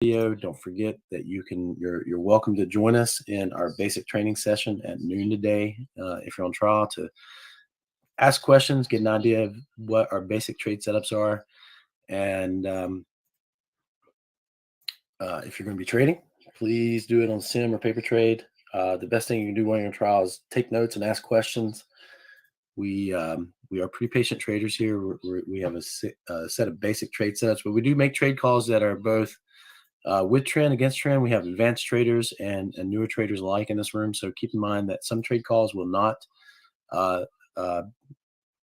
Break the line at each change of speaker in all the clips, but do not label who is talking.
video. Don't forget that you're welcome to join us in our basic training session at noon today. If you're on trial, to ask questions, get an idea of what our basic trade setups are, and if you're going to be trading, please do it on sim or paper trade. The best thing you can do while you're on trial is take notes and ask questions. We are pretty patient traders here. We have a set of basic trade setups, but we do make trade calls that are both with trend, against trend. We have advanced traders and newer traders alike in this room. So keep in mind that some trade calls will not uh, uh,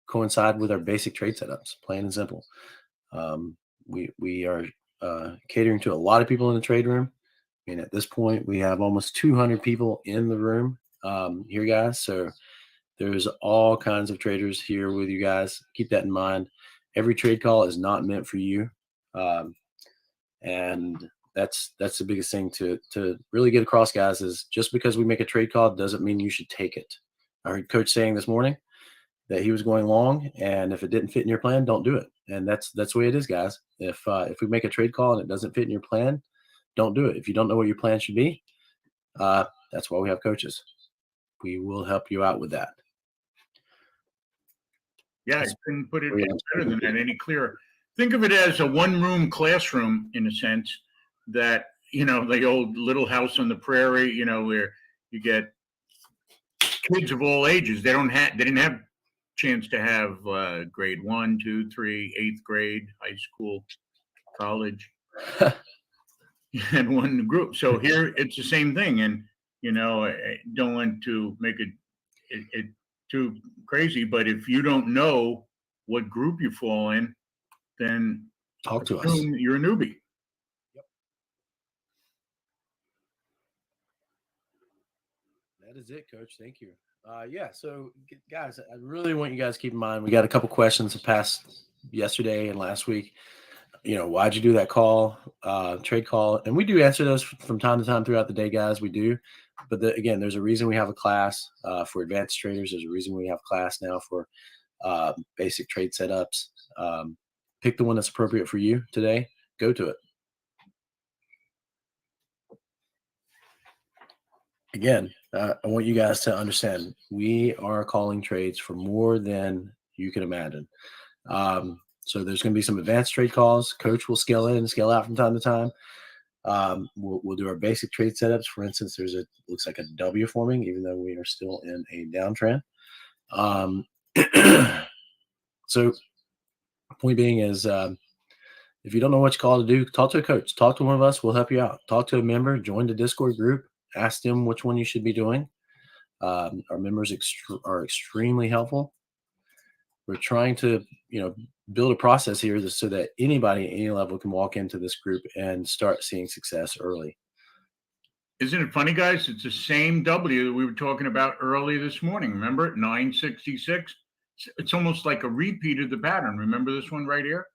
coincide with our basic trade setups, plain and simple. We are catering to a lot of people in the trade room. I mean, at this point, we have almost 200 people in the room here, guys. So there's all kinds of traders here with you guys. Keep that in mind. Every trade call is not meant for you. And that's the biggest thing to really get across, guys, is just because we make a trade call doesn't mean you should take it. I heard Coach saying this morning that he was going long, and if it didn't fit in your plan, don't do it. And that's the way it is, guys. If we make a trade call and it doesn't fit in your plan, don't do it. If you don't know what your plan should be, that's why we have coaches. We will help you out with that.
Yeah, I couldn't put it better than that, any clearer. Think of it as a one-room classroom, in a sense, that, the old Little House on the Prairie, where you get kids of all ages. They didn't have chance to have grade 1, 2, 3, 8th grade, high school, college. You had one group. So here it's the same thing. And, I don't want to make it too crazy, but if you don't know what group you fall in, then
talk to us.
You're a newbie.
Yep. That is it, Coach. Thank you. So guys, I really want you guys to keep in mind, we got a couple questions past yesterday and last week. Why'd you do that call, trade call? And we do answer those from time to time throughout the day, guys. We do. But again, there's a reason we have a class for advanced traders. There's a reason we have class now for basic trade setups. Pick the one that's appropriate for you today. Go to it. Again, I want you guys to understand, we are calling trades for more than you can imagine. So there's going to be some advanced trade calls. Coach will scale in and scale out from time to time. We'll do our basic trade setups. For instance, looks like a W forming, even though we are still in a downtrend. So point being is, if you don't know what call to do, talk to a coach. Talk to one of us. We'll help you out. Talk to a member. Join the Discord group. Ask them which one you should be doing. Our members are extremely helpful. We're trying to, build a process here so that anybody at any level can walk into this group and start seeing success early.
Isn't it funny, guys? It's the same W that we were talking about early this morning. Remember, 966? It's almost like a repeat of the pattern. Remember this one right here?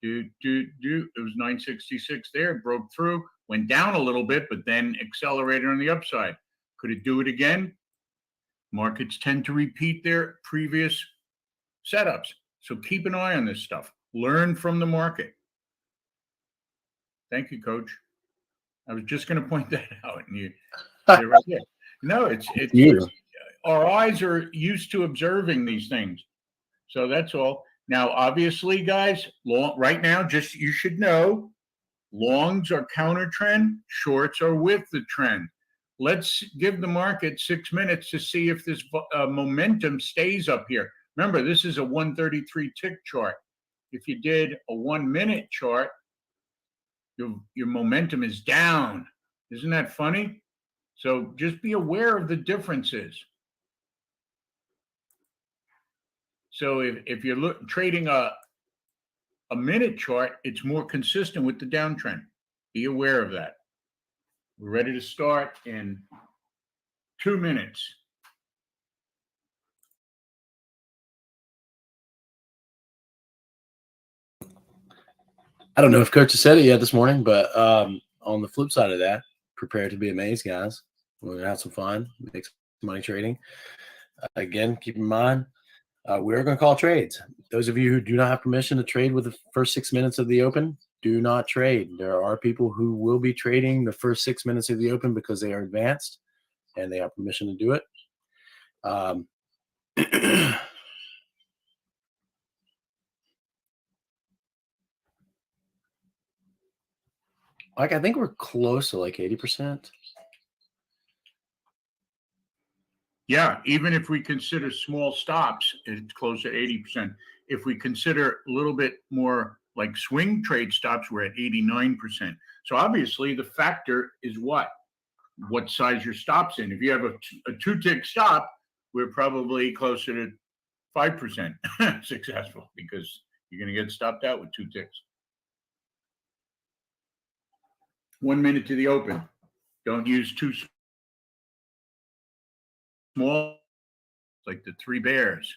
It was 966 there, broke through, went down a little bit, but then accelerated on the upside. Could it do it again? Markets tend to repeat their previous setups. So keep an eye on this stuff. Learn from the market. Thank you, Coach. I was just going to point that out. And you right there. No, it's our eyes are used to observing these things. So that's all. Now, obviously, guys, right now, just you should know, longs are counter trend, shorts are with the trend. Let's give the market 6 minutes to see if this momentum stays up here. Remember, this is a 133 tick chart. If you did a 1 minute chart, your momentum is down. Isn't that funny? So just be aware of the differences. So if you're trading a minute chart, it's more consistent with the downtrend. Be aware of that. We're ready to start in 2 minutes.
I don't know if Coach has said it yet this morning, but on the flip side of that, prepare to be amazed, guys. We're going to have some fun, make some money trading. Again, keep in mind, we're going to call trades. Those of you who do not have permission to trade with the first 6 minutes of the open, do not trade. There are people who will be trading the first 6 minutes of the open because they are advanced and they have permission to do it. Like, I think we're close to like 80%.
Yeah, even if we consider small stops, it's close to 80%. If we consider a little bit more like swing trade stops, we're at 89%. So obviously the factor is what size your stop's in. If you have a 2-tick stop, we're probably closer to 5% successful because you're going to get stopped out with 2 ticks. 1 minute to the open. Don't use too small, like the 3 bears.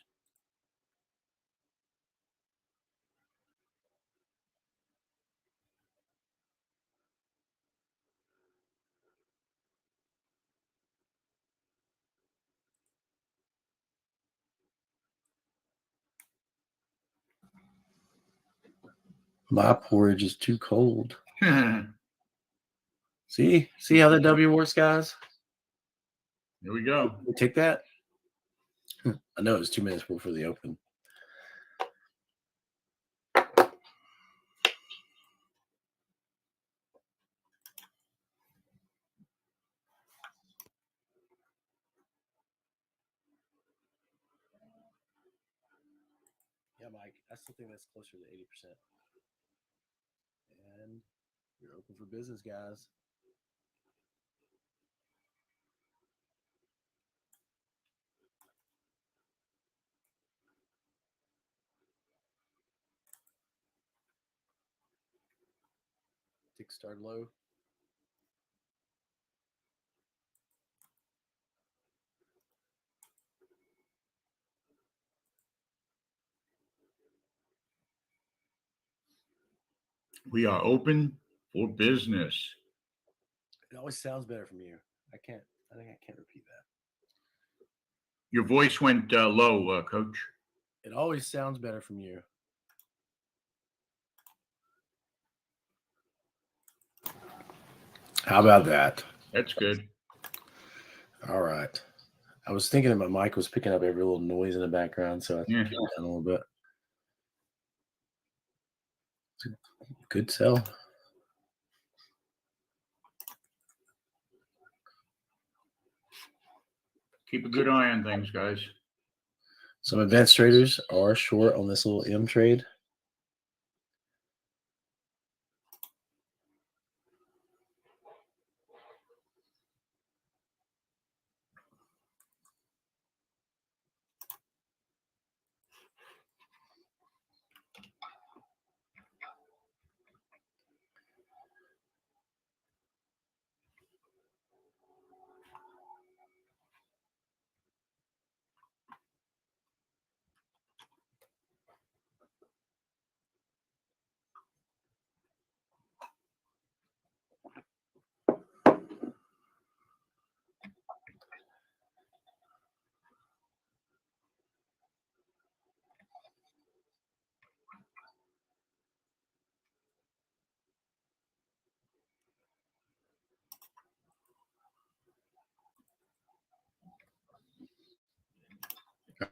My porridge is too cold. See how that W works, guys?
Here we go.
We take that. I know it was 2 minutes before the open. Yeah, Mike, I still think that's closer to 80%. And you're open for business, guys. Tick start low.
We are open for business.
It always sounds better from you. I think I can't repeat that.
Your voice went low, Coach.
It always sounds better from you. How about that?
That's good.
All right. I was thinking that my mic was picking up every little noise in the background, so I turned it down a little bit. Good sell.
Keep a good eye on things, guys.
Some advanced traders are short on this little M trade.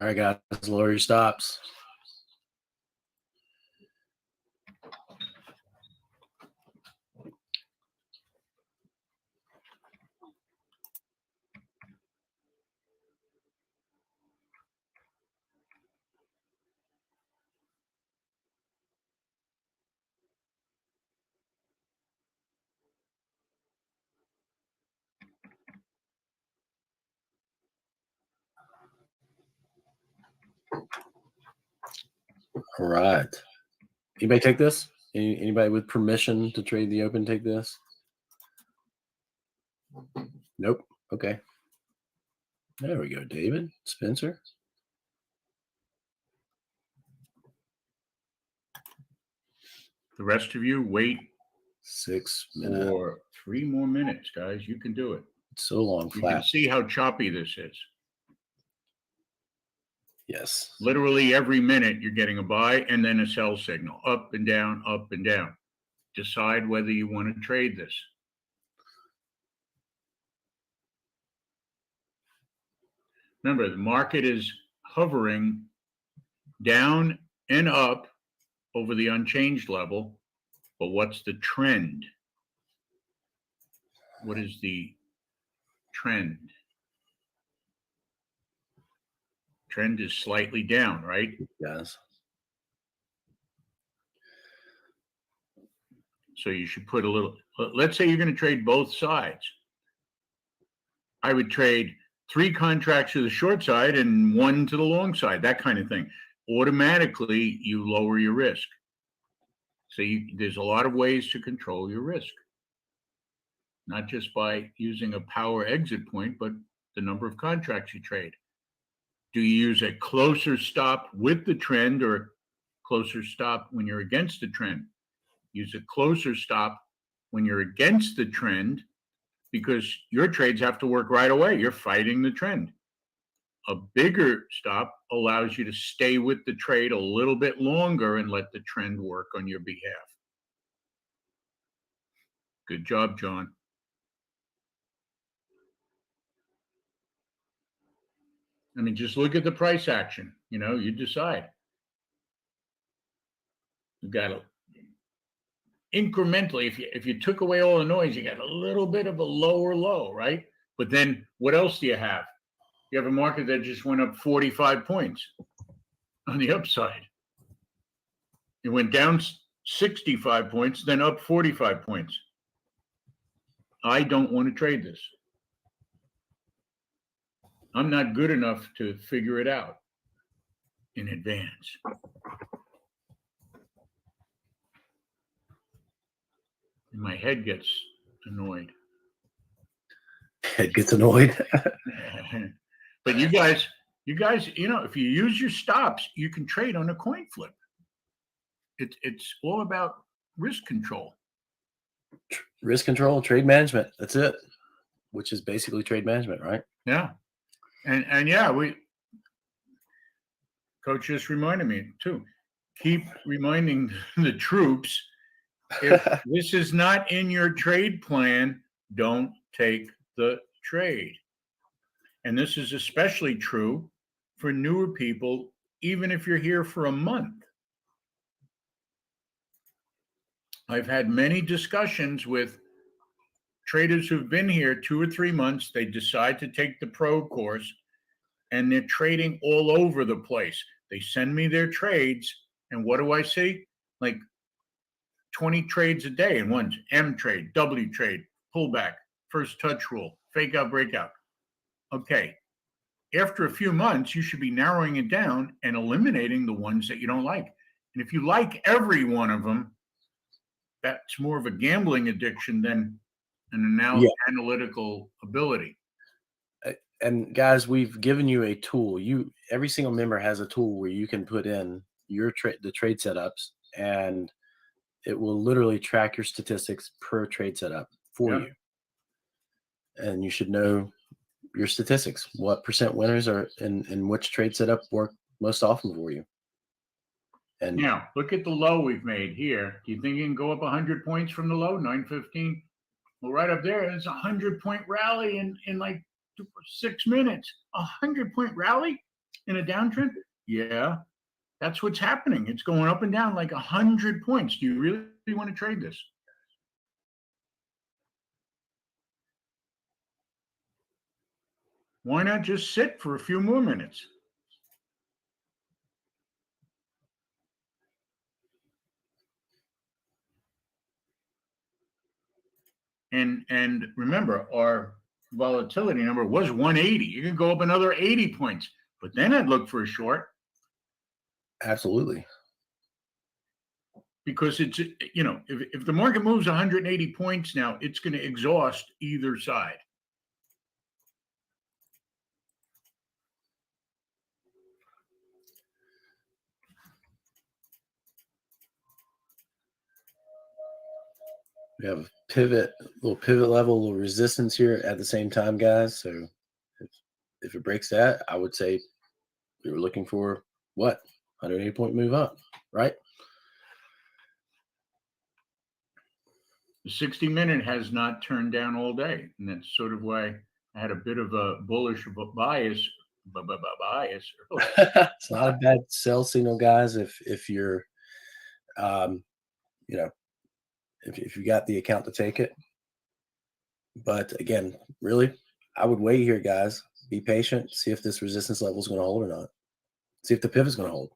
All right, guys, lower your stops. All right. Anybody take this? Anybody with permission to trade the open take this? Nope. Okay. There we go, David. Spencer.
The rest of you, wait
6 minutes.
for 3 more minutes, guys. You can do it.
It's so long,
You
flat.
can see how choppy this is.
Yes.
Literally every minute you're getting a buy and then a sell signal, up and down, up and down. decide whether you want to trade this. Remember, the market is hovering down and up over the unchanged level, but what's the trend? What is the trend? Trend is slightly down, right?
Yes.
So you should put a little, let's say you're going to trade both sides. I would trade 3 contracts to the short side and 1 to the long side, that kind of thing. Automatically, you lower your risk. So there's a lot of ways to control your risk, not just by using a power exit point, but the number of contracts you trade. Do you use a closer stop with the trend or closer stop when you're against the trend? Use a closer stop when you're against the trend because your trades have to work right away. You're fighting the trend. A bigger stop allows you to stay with the trade a little bit longer and let the trend work on your behalf. Good job, John. I mean, just look at the price action. You decide. You got to incrementally, if you took away all the noise, you got a little bit of a lower low, right? But then what else do you have? You have a market that just went up 45 points on the upside. It went down 65 points, then up 45 points. I don't want to trade this. I'm not good enough to figure it out in advance. And my head gets annoyed.
Head gets annoyed.
But you guys, if you use your stops, you can trade on a coin flip. It's all about risk control.
Risk control, trade management. That's it. Which is basically trade management, right?
Yeah. And yeah, Coach just reminded me too. Keep reminding the troops, if this is not in your trade plan, don't take the trade. And this is especially true for newer people, even if you're here for a month. I've had many discussions with traders who've been here 2 or 3 months. They decide to take the pro course and they're trading all over the place. They send me their trades, and what do I see? Like 20 trades a day, and one's M trade, W trade, pullback, first touch rule, fake out, breakout. Okay. After a few months, you should be narrowing it down and eliminating the ones that you don't like. And if you like every one of them, that's more of a gambling addiction than an analytical ability.
And guys, we've given you a tool. Every single member has a tool where you can put in the trade setups, and it will literally track your statistics per trade setup for you. And you should know your statistics. What percent winners are in which trade setup work most often for you. And
now look at the low we've made here. Do you think you can go up 100 points from the low, 915? Well, right up there, it's a 100-point rally in like 6 minutes. 100-point rally in a downtrend? Yeah, that's what's happening. It's going up and down like 100 points. Do you really want to trade this? Why not just sit for a few more minutes? And remember, our volatility number was 180. You can go up another 80 points, but then I'd look for a short.
Absolutely.
Because it's, if the market moves 180 points now, it's going to exhaust either side.
We have a little pivot level, little resistance here at the same time, guys. So if it breaks that, I would say we were looking for what? 180-point move up, right?
The 60-minute has not turned down all day, and that's sort of why I had a bit of a bullish bias.
It's not a bad sell signal, guys. If you're, you know, if you got the account to take it. But again, really, I would wait here, guys. Be patient. See if this resistance level is going to hold or not. See if the pivot's going to hold.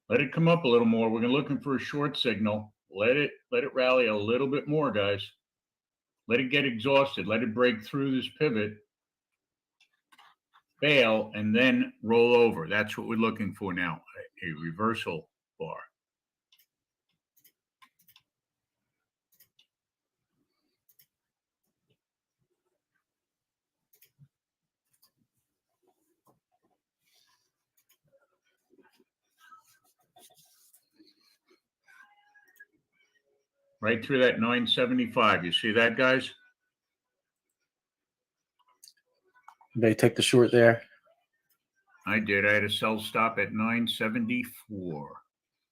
Let it come up a little more. We're looking for a short signal. Let it rally a little bit more, guys. Let it get exhausted. Let it break through this pivot, fail, and then roll over. That's what we're looking for now, a reversal bar. Right through that 975. You see that, guys?
They take the short there.
I did. I had a sell stop at 974.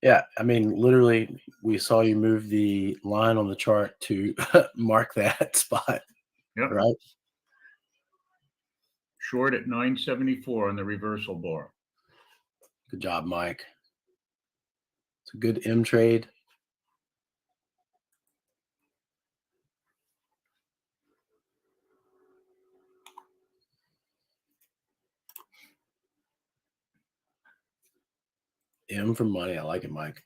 Yeah, I mean, literally, we saw you move the line on the chart to mark that spot.
Yep.
Right?
Short at 974 on the reversal bar.
Good job, Mike. It's a good M trade. M for money. I like it, Mike.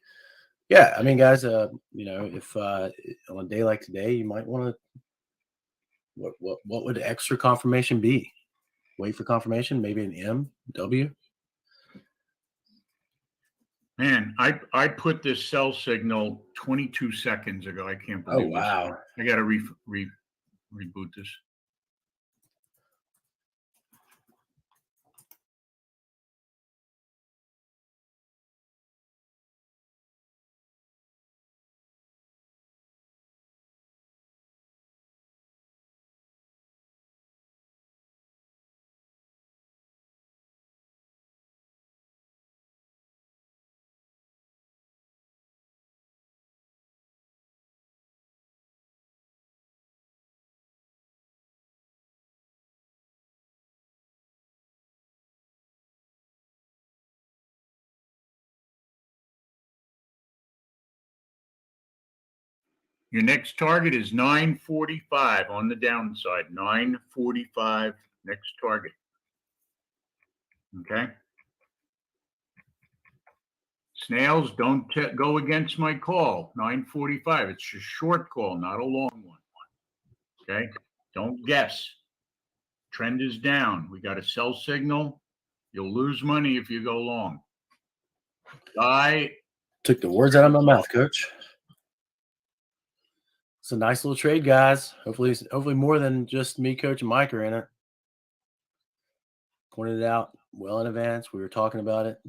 Yeah, I mean, guys, you know, if on a day like today, you might want to. What would extra confirmation be? Wait for confirmation, maybe an M, W.
Man, I put this sell signal 22 seconds ago. I can't
Oh,
believe this.
wow.
I got to reboot this. Your next target is 945 on the downside. 945 next target. Okay. Snails, don't go against my call. 945. It's a short call, not a long one. Okay. Don't guess. Trend is down. We got a sell signal. You'll lose money if you go long.
Took the words out of my mouth, Coach. It's a nice little trade, guys. Hopefully more than just me, Coach, and Mike are in it. Pointed it out well in advance. We were talking about it.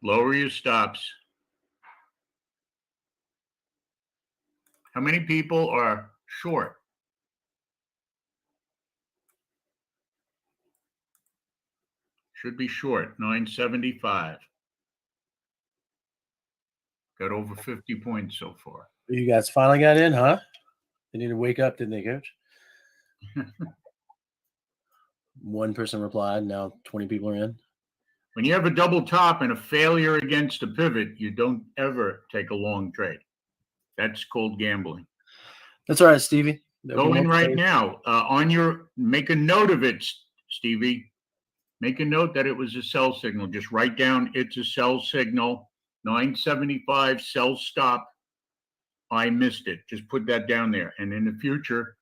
Lower your stops. How many people are short? Should be short, 975. Got over 50 points so far.
You guys finally got in, huh? They need to wake up, didn't they, Coach? One person replied. Now 20 people are in.
When you have a double top and a failure against a pivot, you don't ever take a long trade. That's called gambling.
That's all right, Stevie.
Go in right now. Make a note of it, Stevie. Make a note that it was a sell signal. Just write down it's a sell signal. 975 sell stop. I missed it. Just put that down there. And in the future,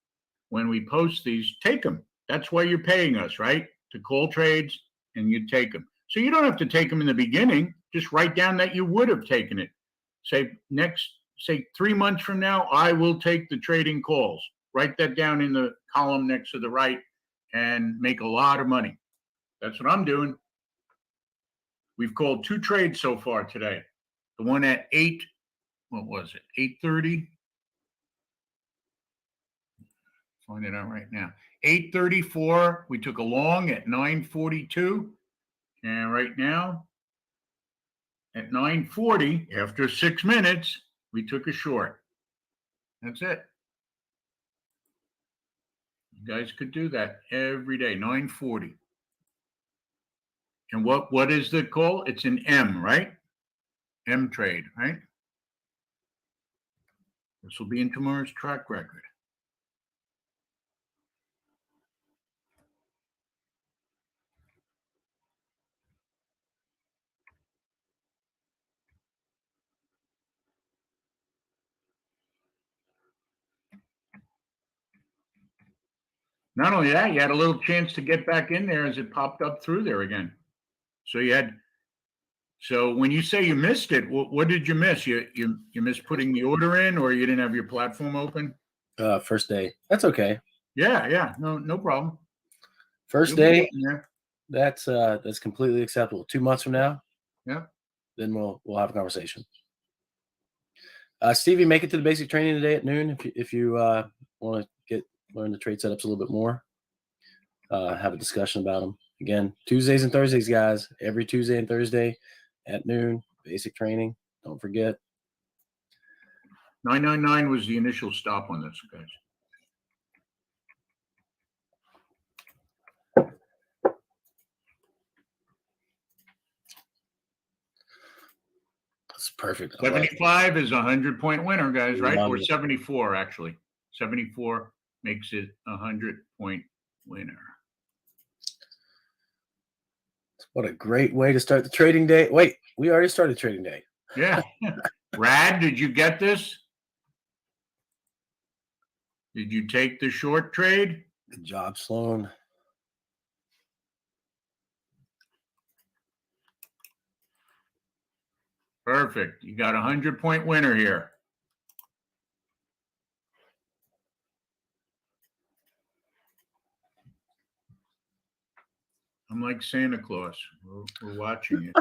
when we post these, take them. That's why you're paying us, right? To call trades, and you take them. So you don't have to take them in the beginning. Just write down that you would have taken it. Say 3 months from now, I will take the trading calls. Write that down in the column next to the right and make a lot of money. That's what I'm doing. We've called 2 trades so far today. The one at 8:30. Find it out right now. 8:34, we took a long at 9:42. And right now, at 9:40, after 6 minutes, we took a short. That's it. You guys could do that every day, 9:40. And what is the call? It's an M, right? M trade, right? This will be in tomorrow's track record. Not only that, you had a little chance to get back in there as it popped up through there again. So when you say you missed it, what did you miss? You missed putting the order in, or you didn't have your platform open?
First day. That's okay.
Yeah. No problem.
First day. That's completely acceptable. 2 months from now.
Yeah.
Then we'll have a conversation. Stevie, make it to the basic training today at noon if you want to learn the trade setups a little bit more. Have a discussion about them. Again, Tuesdays and Thursdays, guys. Every Tuesday and Thursday at noon, basic training. Don't forget.
999 was the initial stop on this, guys.
That's perfect.
75 is a 100-point winner, guys, right? Or 74, actually. 74 makes it a 100-point winner.
What a great way to start the trading day. Wait, we already started trading day.
Yeah. Rad, did you get this? Did you take the short trade?
Good job, Sloan.
Perfect. You got a 100-point winner here. I'm like Santa Claus. We're watching it.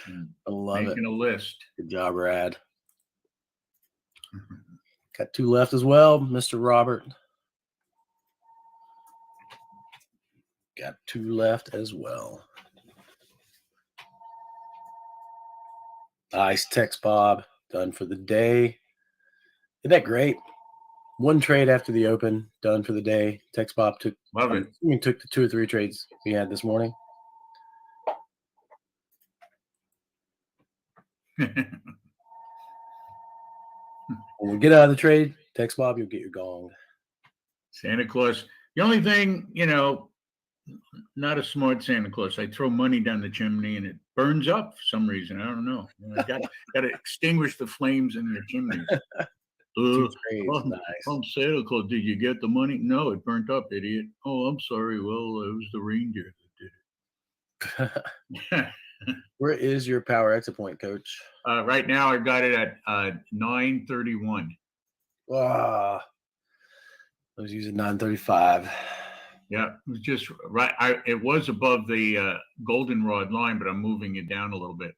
I love it.
Making a list.
Good job, Rad. Got 2 left as well, Mr. Robert. Got 2 left as well. Nice text, Bob. Done for the day. Isn't that great? 1 trade after the open, done for the day. Text Bob took the 2 or 3 trades we had this morning. When we get out of the trade, text Bob, you'll get your gong.
Santa Claus. The only thing, not a smart Santa Claus. I throw money down the chimney and it burns up for some reason. I don't know. I got to extinguish the flames in the chimney. I'm Santa Claus. Did you get the money? No, it burnt up, idiot. Oh, I'm sorry. Well, it was the reindeer that did it.
Where is your power exit point, Coach?
Right now, I got it at 931.
I was using 935.
Yeah, it was just right. It was above the goldenrod line, but I'm moving it down a little bit.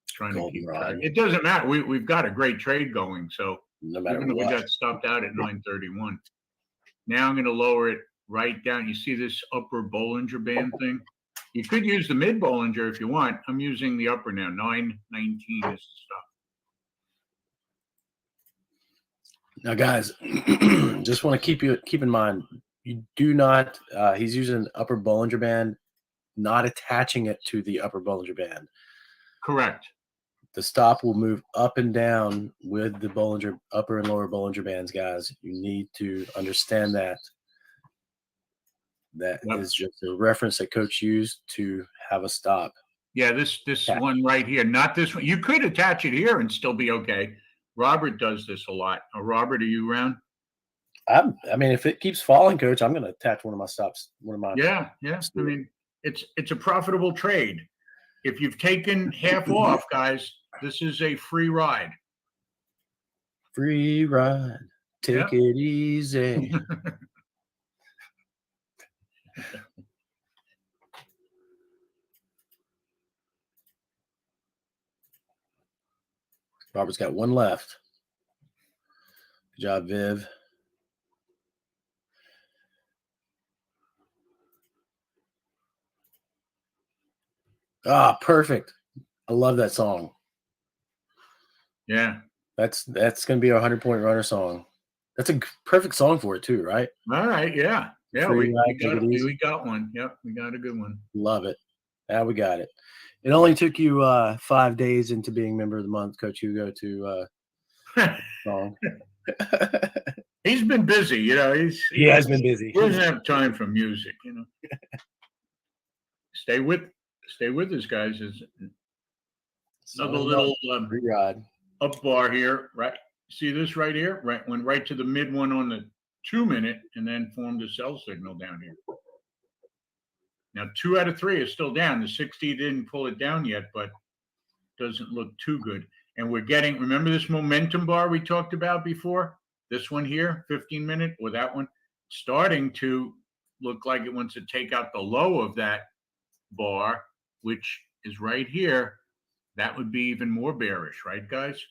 Trying to keep track. It doesn't matter. We've got a great trade going, so
no matter
even if we got stopped out at 931. Now I'm going to lower it right down. You see this upper Bollinger Band thing? You could use the mid Bollinger if you want. I'm using the upper now. 919 is the stuff.
Now, guys, just want to keep in mind, you do not. He's using upper Bollinger Band, not attaching it to the upper Bollinger Band.
Correct.
The stop will move up and down with the Bollinger upper and lower Bollinger Bands, guys. You need to understand that. That is just a reference that coach used to have a stop.
Yeah, this one right here, not this one. You could attach it here and still be okay. Robert does this a lot. Robert, are you around?
I mean, if it keeps falling, coach, I'm going to attach one of my stops.
Yeah. I mean, it's a profitable trade. If you've taken half off, guys, this is a free ride.
Free ride. Take it easy. Robert's got one left. Good job, Viv. Ah, perfect. I love that song.
Yeah.
That's going to be our 100-point runner song. That's a perfect song for it too, right?
All right. Yeah. Yeah. We got one. Yep. We got a good one.
Love it. Yeah, we got it. It only took you 5 days into being member of the month, Coach Hugo, to song.
He's been busy, he
has been busy.
He doesn't have time for music, Stay with us, guys. Is another little up bar here, right? See this right here? Right, went right to the mid one on the 2-minute and then formed a sell signal down here. Now 2 out of 3 is still down. The 60 didn't pull it down yet, but doesn't look too good. And we're getting, remember this momentum bar we talked about before? This one here, 15-minute, or that one, starting to look like it wants to take out the low of that bar, which is right here. That would be even more bearish, right, guys?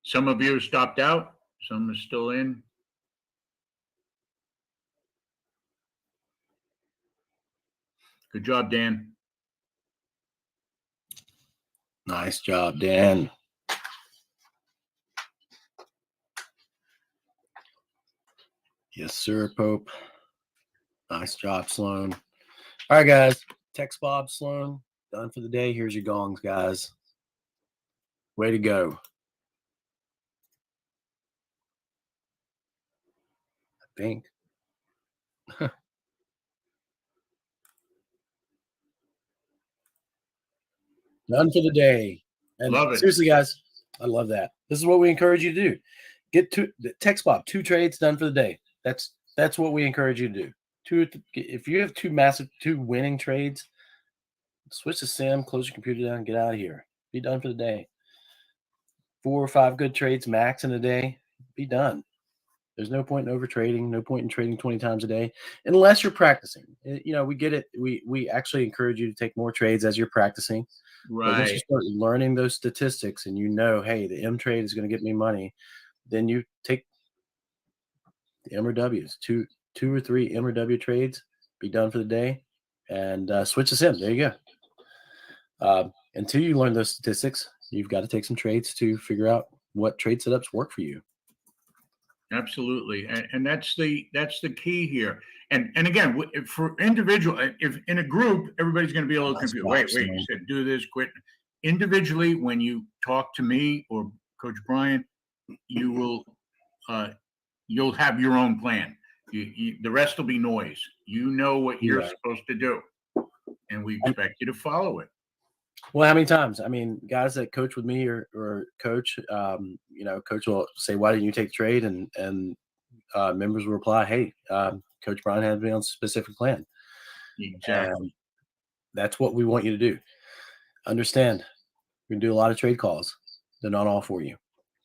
Some of you stopped out. Some are still in. Good job, Dan.
Nice job, Dan. Yes, sir, Pope. Nice job, Sloan. All right, guys. Text Bob, Sloan. Done for the day. Here's your gongs, guys. Way to go. I think. Done for the day. And
love it.
Seriously, guys, I love that. This is what we encourage you to do. Get text Bob 2 trades done for the day. That's what we encourage you to do. If you have 2 winning trades, switch to sim, close your computer down, get out of here. Be done for the day. 4 or 5 good trades max in a day. Be done. There's no point in over trading. No point in trading 20 times a day unless you're practicing. We get it. We actually encourage you to take more trades as you're practicing.
Right.
But once you start learning those statistics and hey, the M trade is going to get me money, then you take the M or W's, 2 or 3 M or W trades, be done for the day, and switch to sim. There you go. Until you learn those statistics, you've got to take some trades to figure out what trade setups work for you.
Absolutely, and that's the key here. And again, for individual, if in a group, everybody's going to be a little
Nice
confused.
job,
Wait, you
Sloan.
said do this, quit. Individually, when you talk to me or Coach Brian, you will you'll have your own plan. The rest will be noise. You know what you're
Yeah.
supposed to do, and we expect you to follow it.
Well, how many times? I mean, guys that coach with me or coach, coach will say, "Why didn't you take the trade?" And members will reply, "Hey, Coach Brian had me on a specific plan."
Exactly.
And that's what we want you to do. Understand, we can do a lot of trade calls. They're not all for you.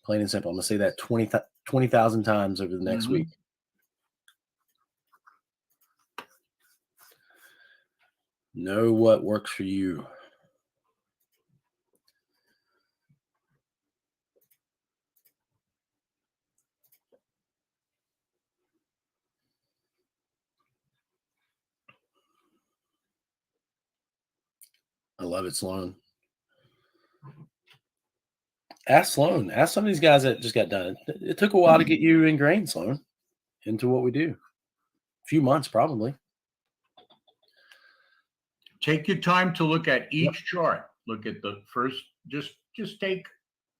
Plain and simple. I'm going to say that 20,000 times over the next
Mhm.
week. Know what works for you. I love it, Sloan. Ask Sloan. Ask some of these guys that just got done. It took a while to get you ingrained, Sloan, into what we do. A few months, probably.
Take your time to look at
Yep.
each chart. Look at the first. Just take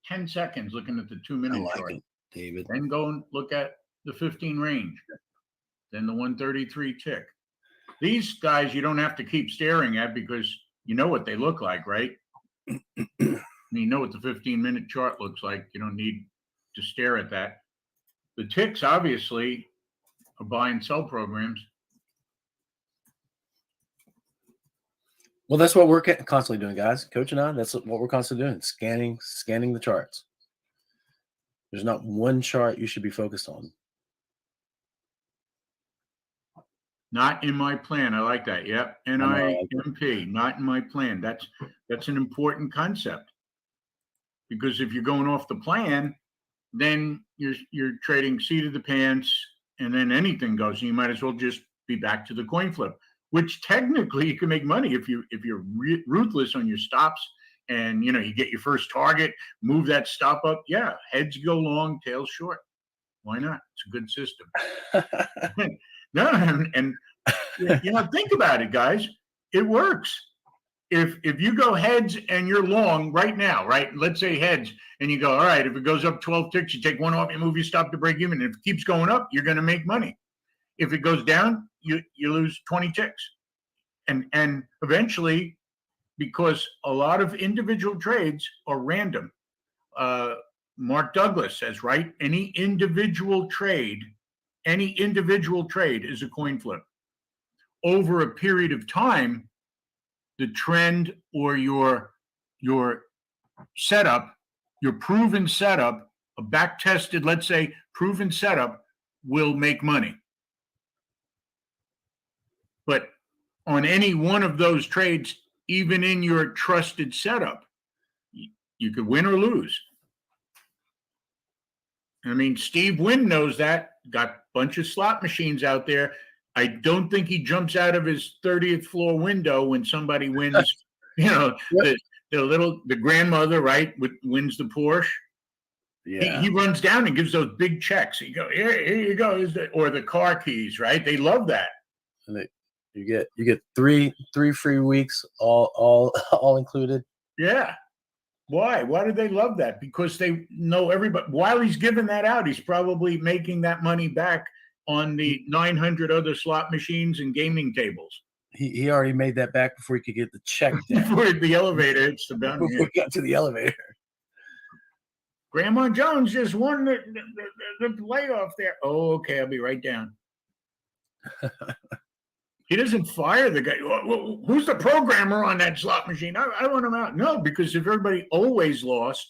10 seconds looking at the 2-minute
I like
chart.
it, David.
Then go and look at the 15 range. Then the 133 tick. These guys you don't have to keep staring at because you know what they look like, right? You know what the 15-minute chart looks like. You don't need to stare at that. The ticks obviously are buy and sell programs.
Well, that's what we're constantly doing, guys. Coach and I, that's what we're constantly doing. Scanning the charts. There's not one chart you should be focused on.
Not in my plan. I like that. Yep. NIMP, not in my plan. That's an important concept. Because if you're going off the plan, then you're trading seat of the pants, and then anything goes. And you might as well just be back to the coin flip, which technically you can make money if you're ruthless on your stops, and you get your first target, move that stop up. Yeah, heads go long, tails short. Why not? It's a good system. No, and think about it, guys. It works. If you go heads and you're long right now, right? Let's say heads, and you go, all right, if it goes up 12 ticks, you take one off, you move your stop to break even. If it keeps going up, you're going to make money. If it goes down, you lose 20 ticks. And eventually, because a lot of individual trades are random, Mark Douglas says, right? Any individual trade is a coin flip. Over a period of time, the trend or your setup, your proven setup, a back tested, let's say, proven setup will make money. But on any one of those trades, even in your trusted setup, you could win or lose. I mean, Steve Wynn knows that. Got a bunch of slot machines out there. I don't think he jumps out of his 30th floor window when somebody wins,
Yep.
the grandmother, right, wins the Porsche.
Yeah.
He runs down and gives those big checks. He go, here you go, or the car keys, right? They love that.
And you get three free weeks, all included.
Yeah. Why? Why do they love that? Because they know everybody. While he's giving that out, he's probably making that money back on the 900 other slot machines and gaming tables.
He already made that back before he could get the check down.
Before the elevator hits the boundary.
Before he got to the elevator.
Grandma Jones just won the layoff there. Oh, okay. I'll be right down. He doesn't fire the guy. Who's the programmer on that slot machine? I want him out. No, because if everybody always lost,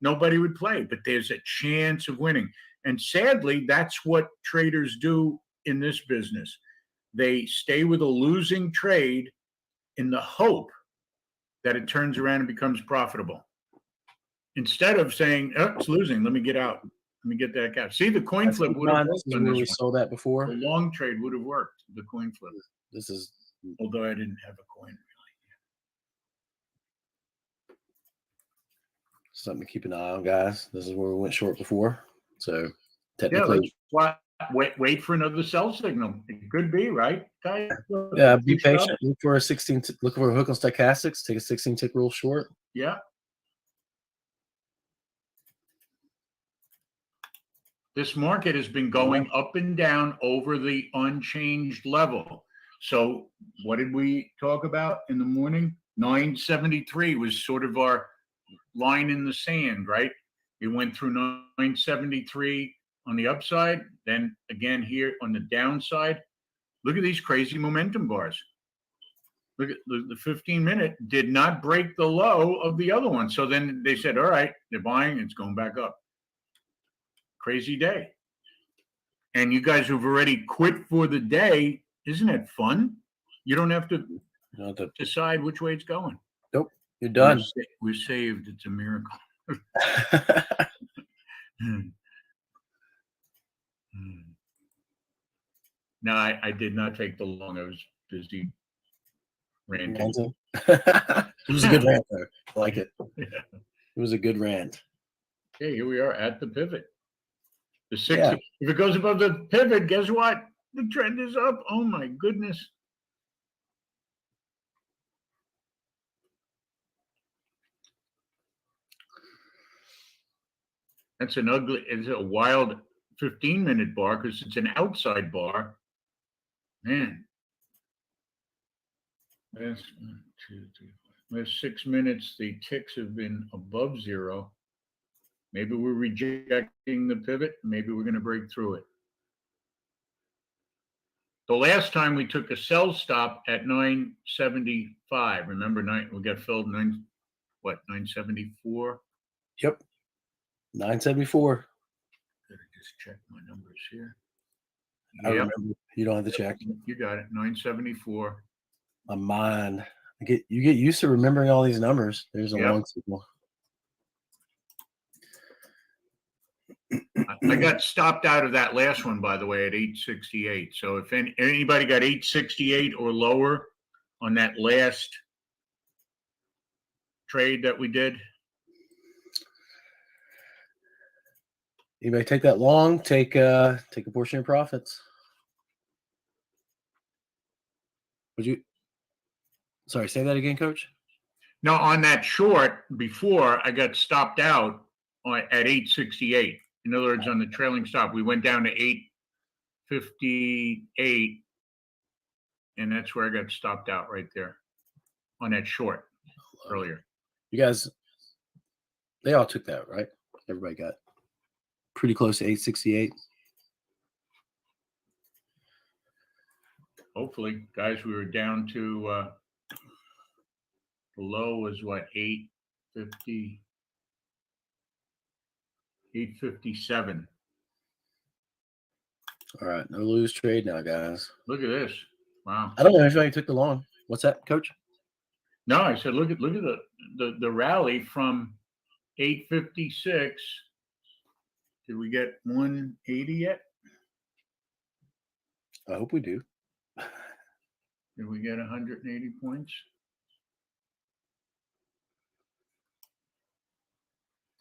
nobody would play. But there's a chance of winning. And sadly, that's what traders do in this business. They stay with a losing trade in the hope that it turns around and becomes profitable. Instead of saying, oh, it's losing, let me get out. Let me get that out. See, the coin flip would have worked on this one.
Saw that before.
The long trade would have worked, the coin flip.
This is,
although I didn't have a coin really.
Something to keep an eye on, guys. This is where we went short before. So
Yeah,
Technically,
let's wait for another sell signal. It could be, right, guys?
yeah. Be
Pushed up.
patient. Look for a 16. Look for a hook on stochastics. Take a 16 tick rule short.
Yeah. This market has been going up and down over the unchanged level. So what did we talk about in the morning? 973 was sort of our line in the sand, right? It went through 973 on the upside, then again here on the downside. Look at these crazy momentum bars. Look at the 15-minute did not break the low of the other one. So then they said, all right, they're buying, it's going back up. Crazy day. And you guys have already quit for the day. Isn't it fun? You don't have to decide which way it's going.
Nope, you're done.
We're saved. It's a miracle. No, I did not take the long. I was busy ranting.
It was a good rant, though. I like it.
Yeah.
It was a good rant.
Okay, here we are at the pivot. The 60. If it goes above the pivot, guess what? The trend is up. Oh my goodness. That's an ugly, it's a wild 15-minute bar because it's an outside bar. Man. Last 1, 2, 3, 4. Last 6 minutes, the ticks have been above zero. Maybe we're rejecting the pivot. Maybe we're going to break through it. The last time we took a sell stop at 975. Remember, we got filled 974?
Yep. 974.
Gotta just check my numbers here.
I remember. You don't have to check.
You got it. 974.
My mind. You get used to remembering all these numbers. There's a long signal.
I got stopped out of that last one, by the way, at 868. So if anybody got 868 or lower on that last trade that we did.
Anybody take that long? Take a portion of your profits. Would you? Sorry, say that again, Coach.
No, on that short before I got stopped out at 868. In other words, on the trailing stop, we went down to 858, and that's where I got stopped out right there on that short earlier.
You guys, they all took that, right? Everybody got pretty close to 868.
Hopefully, guys, we were down to the low was what, 850. 857.
All right, no lose trade now, guys.
Look at this. Wow.
I don't know if anybody took the long. What's that, Coach?
No, I said look at the rally from 856. Did we get 180 yet?
I hope we do.
Did we get 180 points?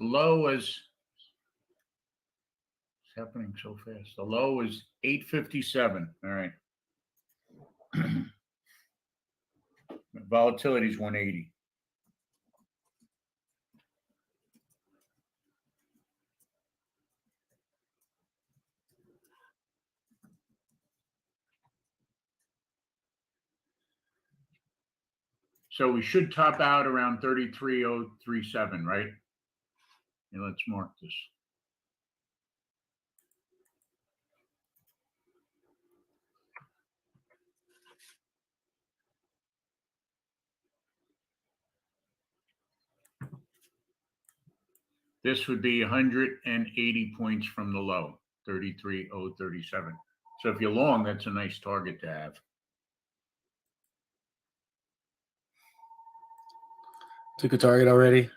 The low was happening so fast. The low is 857. All right. Volatility is 180. So we should top out around 33.037, right? And let's mark this. This would be 180 points from the low, 33.037. So if you're long, that's a nice target to have.
Took a target already.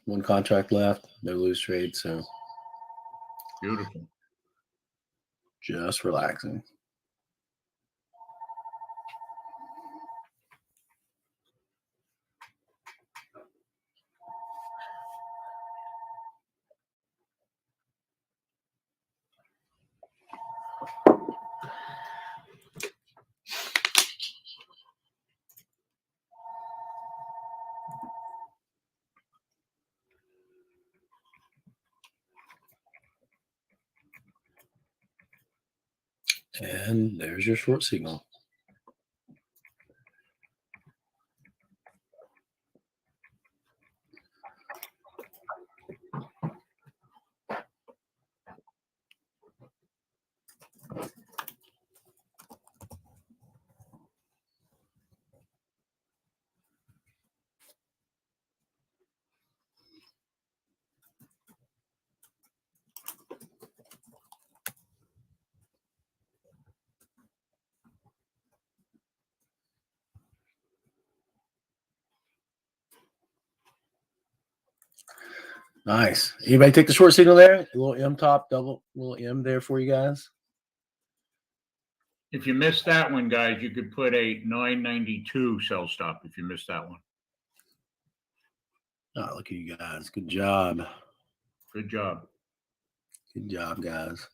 One contract left. No lose trade. So
Beautiful.
Just relaxing. And there's your short signal. Nice. Anybody take the short signal there? A little M top, double little M there for you guys.
If you missed that one, guys, you could put a 992 sell stop if you missed that one.
Oh, look at you guys. Good job.
Good job.
Good job, guys.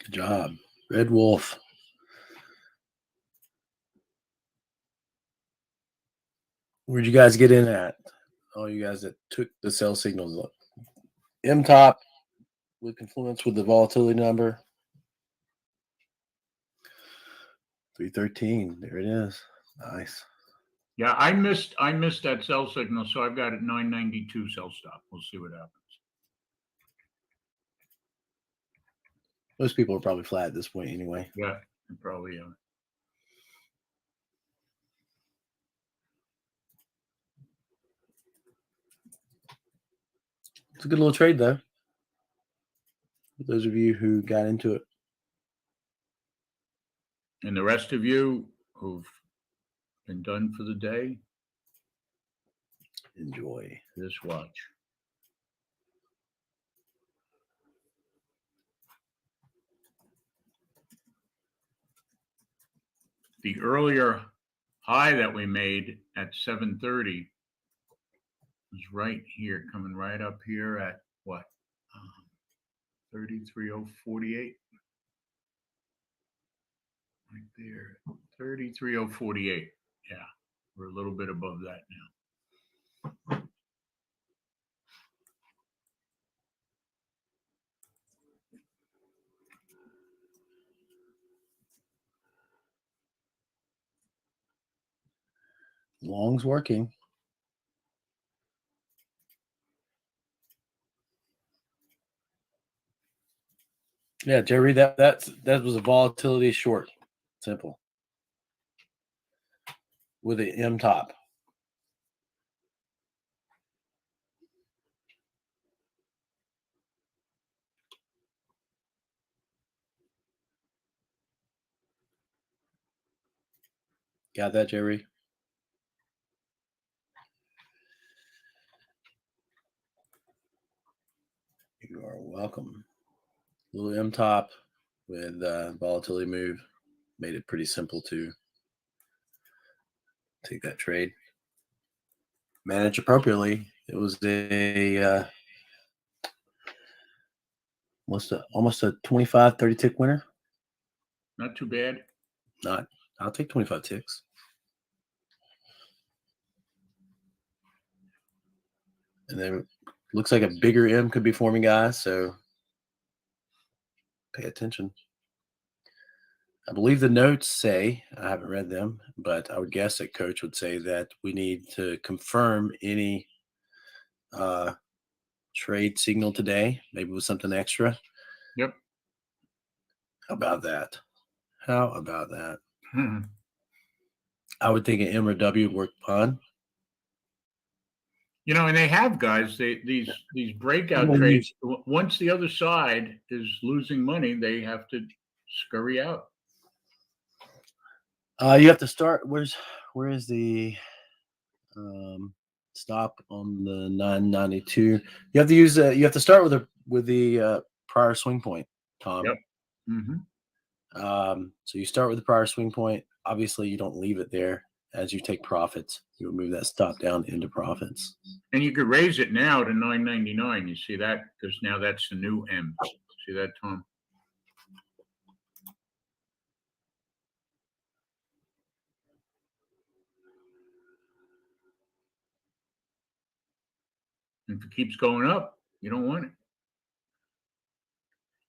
Good job. Red Wolf. Where'd you guys get in at? All you guys that took the sell signals up. M top with confluence with the volatility number. 313. There it is. Nice.
Yeah, I missed that sell signal, so I've got a 992 sell stop. We'll see what happens.
Most people are probably flat at this point anyway.
Yeah, probably.
It's a good little trade, though. For those of you who got into it.
And the rest of you who've been done for the day,
Enjoy.
just watch. The earlier high that we made at 7:30 was right here, coming right up here at what? 33,048. Right there, 33,048. Yeah, we're a little bit above that now.
Long's working. Yeah, Jerry, that was a volatility short. Simple. With an M top. Got that, Jerry? You are welcome. Little M top with volatility move. Made it pretty simple to take that trade. Manage appropriately. It was almost a 25, 30 tick winner.
Not too bad.
I'll take 25 ticks. And then looks like a bigger M could be forming, guys. So pay attention. I believe the notes say, I haven't read them, but I would guess that coach would say that we need to confirm any trade signal today, maybe with something extra.
Yep.
How about that? I would think an M or W would work fine.
And they have, guys, these breakout trades, once the other side is losing money, they have to scurry out.
You have to start. Where is the stop on the 992? You have to use. You have to start with the prior swing point, Tom.
Yep. Mm-hmm.
So you start with the prior swing point. Obviously, you don't leave it there. As you take profits, you would move that stop down into profits.
And you could raise it now to 999. You see that? Because now that's the new M. See that, Tom? If it keeps going up, you don't want it.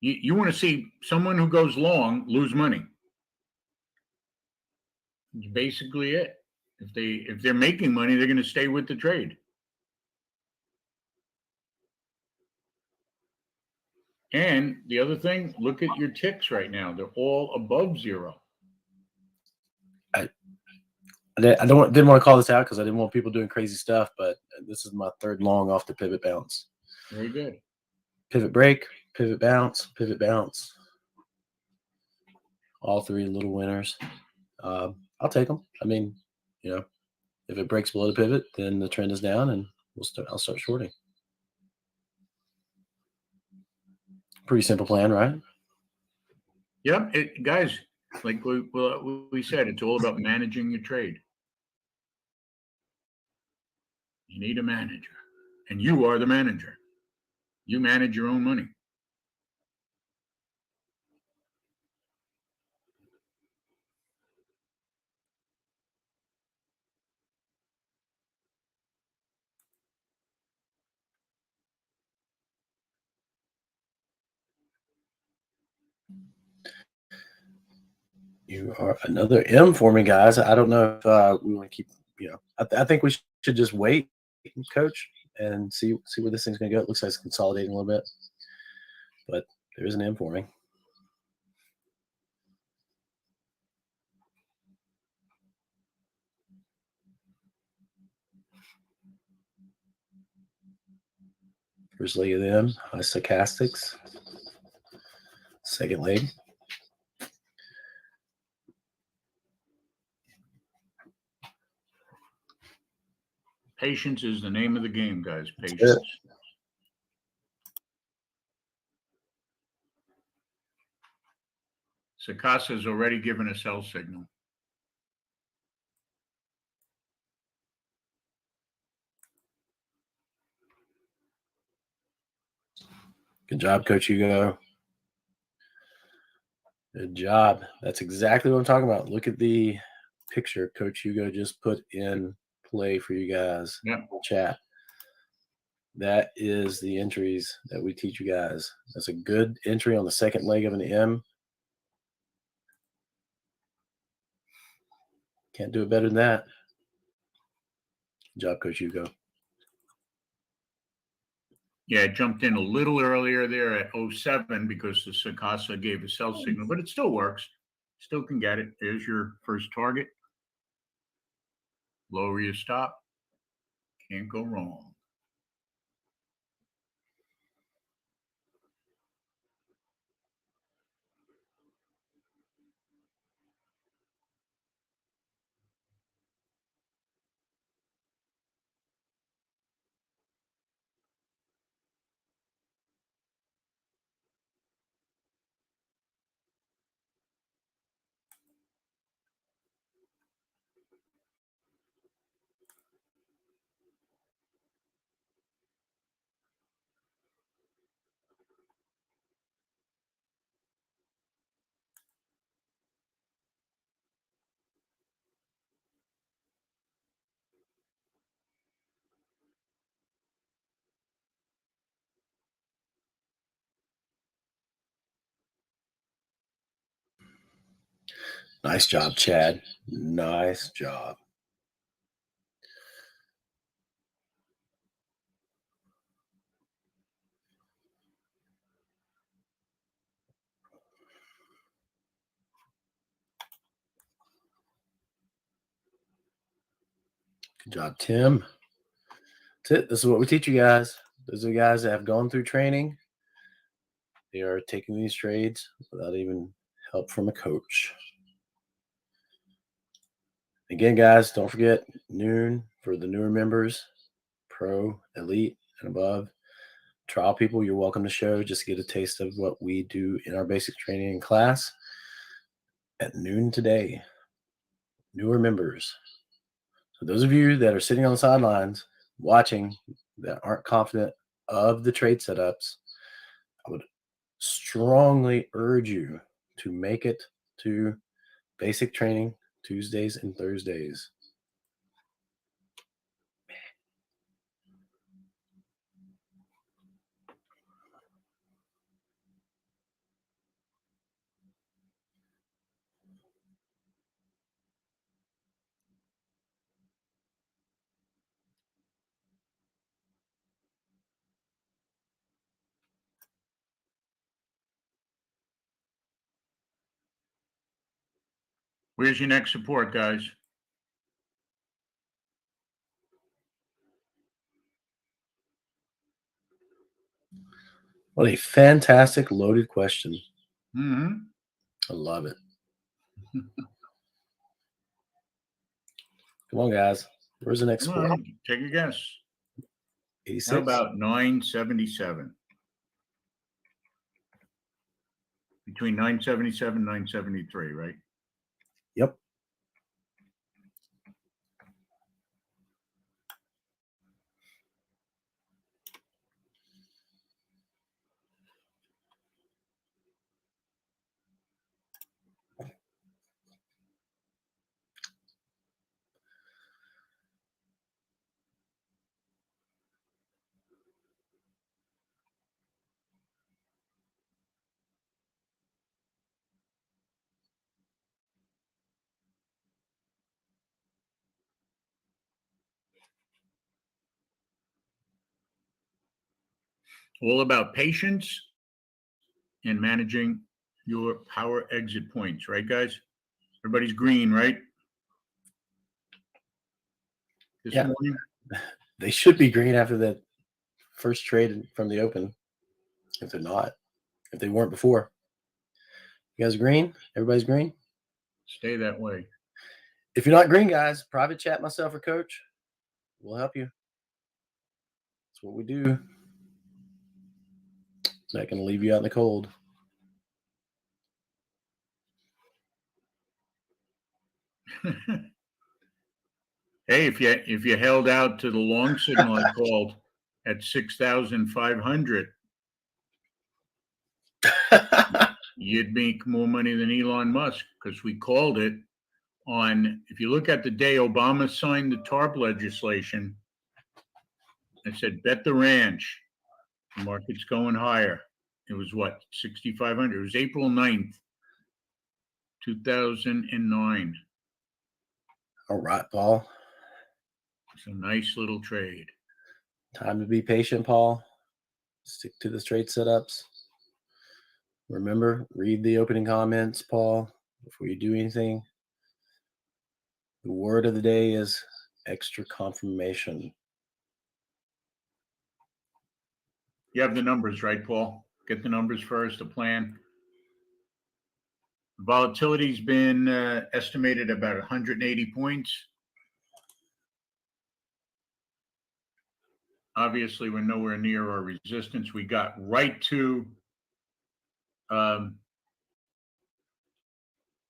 You want to see someone who goes long lose money. It's basically it. If they're making money, they're going to stay with the trade. And the other thing, look at your ticks right now. They're all above zero.
I didn't want to call this out because I didn't want people doing crazy stuff, but this is my third long off the pivot bounce.
Very good.
Pivot break, pivot bounce, pivot bounce. All three little winners. I'll take them. I mean, if it breaks below the pivot, then the trend is down, and I'll start shorting. Pretty simple plan, right?
Yep, guys. Like we said, it's all about managing your trade. You need a manager, and you are the manager. You manage your own money.
You are another M for me, guys. I don't know if we want to keep. I think we should just wait, coach, and see where this thing's going to go. It looks like it's consolidating a little bit, but there is an M for me. First leg of them, stochastics. Second leg.
Patience is the name of the game, guys. Patience. Sakasa has already given a sell signal.
Good job, Coach Hugo. Good job. That's exactly what I'm talking about. Look at the picture Coach Hugo just put in play for you guys.
Yeah.
Chat. That is the entries that we teach you guys. That's a good entry on the second leg of an M. Can't do it better than that. Good job, Coach Hugo.
Yeah, it jumped in a little earlier there at 07 because the Sakasa gave a sell signal, but it still works. Still can get it. There's your first target. Lower your stop. Can't go wrong.
Nice job, Chad. Nice job. Good job, Tim. That's it. This is what we teach you guys. Those are the guys that have gone through training. They are taking these trades without even help from a coach. Again, guys, don't forget noon for the newer members, pro, elite, and above. Trial people, you're welcome to show. Just get a taste of what we do in our basic training in class at noon today. Newer members. So those of you that are sitting on the sidelines watching that aren't confident of the trade setups, I would strongly urge you to make it to basic training Tuesdays and Thursdays.
Where's your next support, guys?
What a fantastic loaded question.
Mm-hmm.
I love it. Come on, guys. Where's the next
Come
score?
on, take a guess.
86.
How about 977? Between 977 and 973, right?
Yep.
All about patience and managing your power exit points, right, guys? Everybody's green, right? This
Yeah.
morning?
They should be green after that first trade from the open. If they're not, if they weren't before. You guys green? Everybody's green?
Stay that way.
If you're not green, guys, private chat myself or coach. We'll help you. That's what we do. Not going to leave you out in the cold.
Hey, if you held out to the long signal I called at 6,500, you'd make more money than Elon Musk, because we called it on, if you look at the day Obama signed the TARP legislation, I said, bet the ranch. The market's going higher. It was what, 6,500? It was April 9th, 2009.
All right, Paul.
It's a nice little trade.
Time to be patient, Paul. Stick to the trade setups. Remember, read the opening comments, Paul, before you do anything. The word of the day is extra confirmation.
You have the numbers, right, Paul? Get the numbers first, the plan. Volatility's been estimated about 180 points. Obviously, we're nowhere near our resistance. We got right to the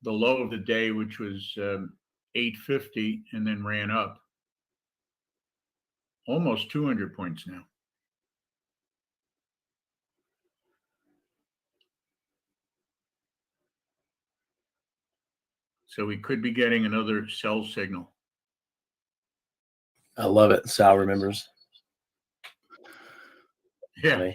low of the day, which was 850, and then ran up almost 200 points now. So we could be getting another sell signal.
I love it. Sal remembers.
Yeah.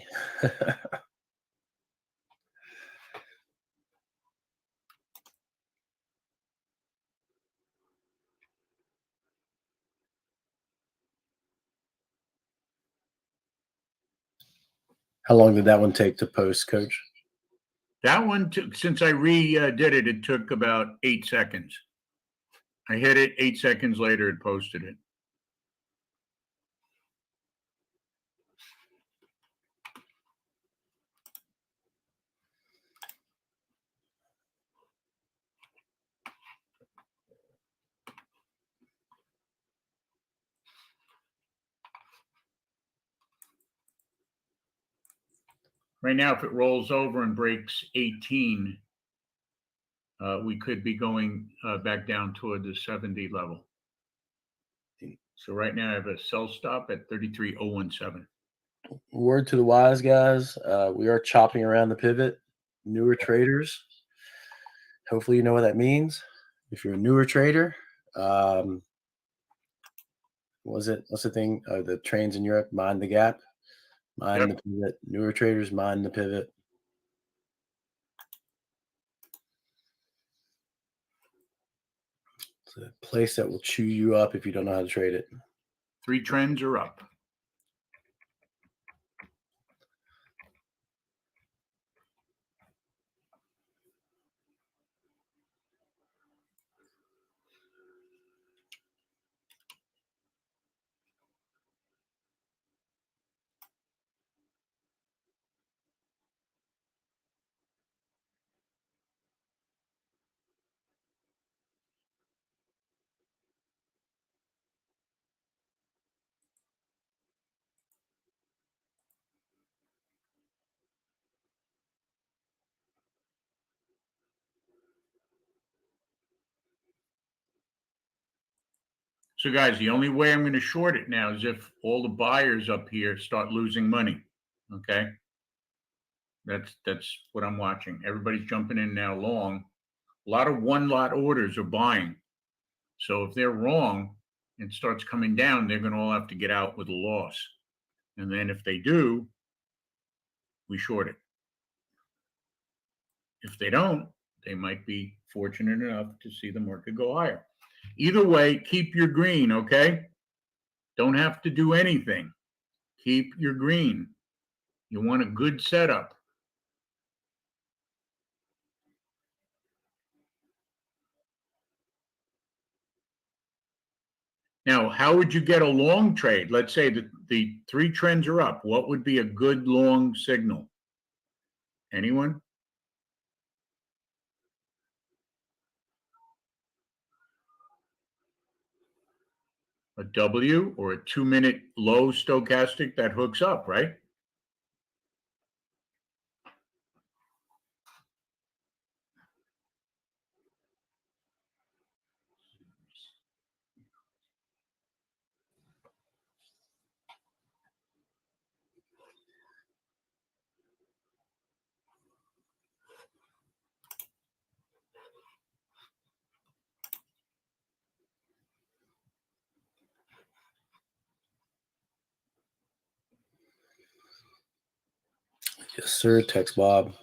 How long did that one take to post, Coach?
That one took, since I redid it, it took about 8 seconds. I hit it, 8 seconds later, it posted it. Right now, if it rolls over and breaks 18, we could be going back down toward the 70 level. So right now I have a sell stop at 33,017.
Word to the wise, guys. We are chopping around the pivot. Newer traders. Hopefully you know what that means. If you're a newer trader, what's the thing? The trains in Europe, mind the gap. Mind the pivot. Newer traders, mind the pivot. It's a place that will chew you up if you don't know how to trade it.
3 trends are up. So guys, the only way I'm going to short it now is if all the buyers up here start losing money. Okay. That's what I'm watching. Everybody's jumping in now long. A lot of one lot orders are buying. So if they're wrong and starts coming down, they're going to all have to get out with a loss. And then if they do, we short it. If they don't, they might be fortunate enough to see the market go higher. Either way, keep your green, okay? Don't have to do anything. Keep your green. You want a good setup. Now, how would you get a long trade? Let's say that the three trends are up. What would be a good long signal? Anyone? A W or a 2-minute low stochastic that hooks up, right?
Yes, sir. Text Bob.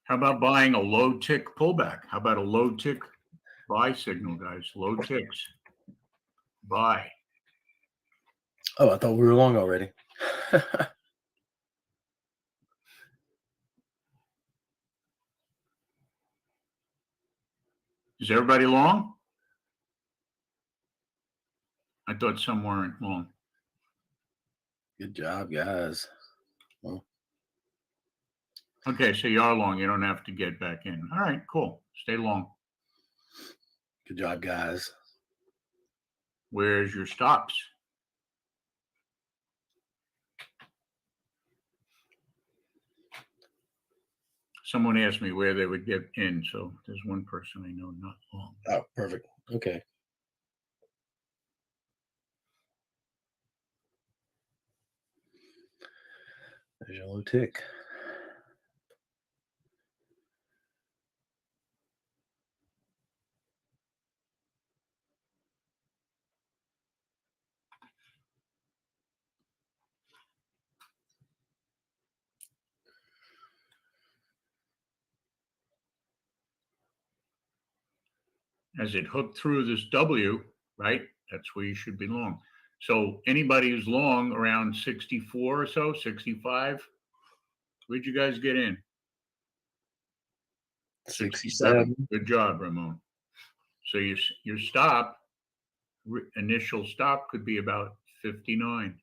How about buying a low tick pullback? How about a low tick buy signal, guys? Low ticks. Buy.
Oh, I thought we were long already.
Is everybody long? I thought some weren't long.
Good job, guys. Well,
okay, so you are long. You don't have to get back in. All right, cool. Stay long.
Good job, guys.
Where's your stops? Someone asked me where they would get in, so there's one person I know not long.
Oh, perfect. Okay. There's your low tick.
As it hooked through this W, right? That's where you should be long. So anybody who's long around 64 or so, 65, where'd you guys get in?
67.
Good job, Ramon. So your stop, initial stop could be about 59.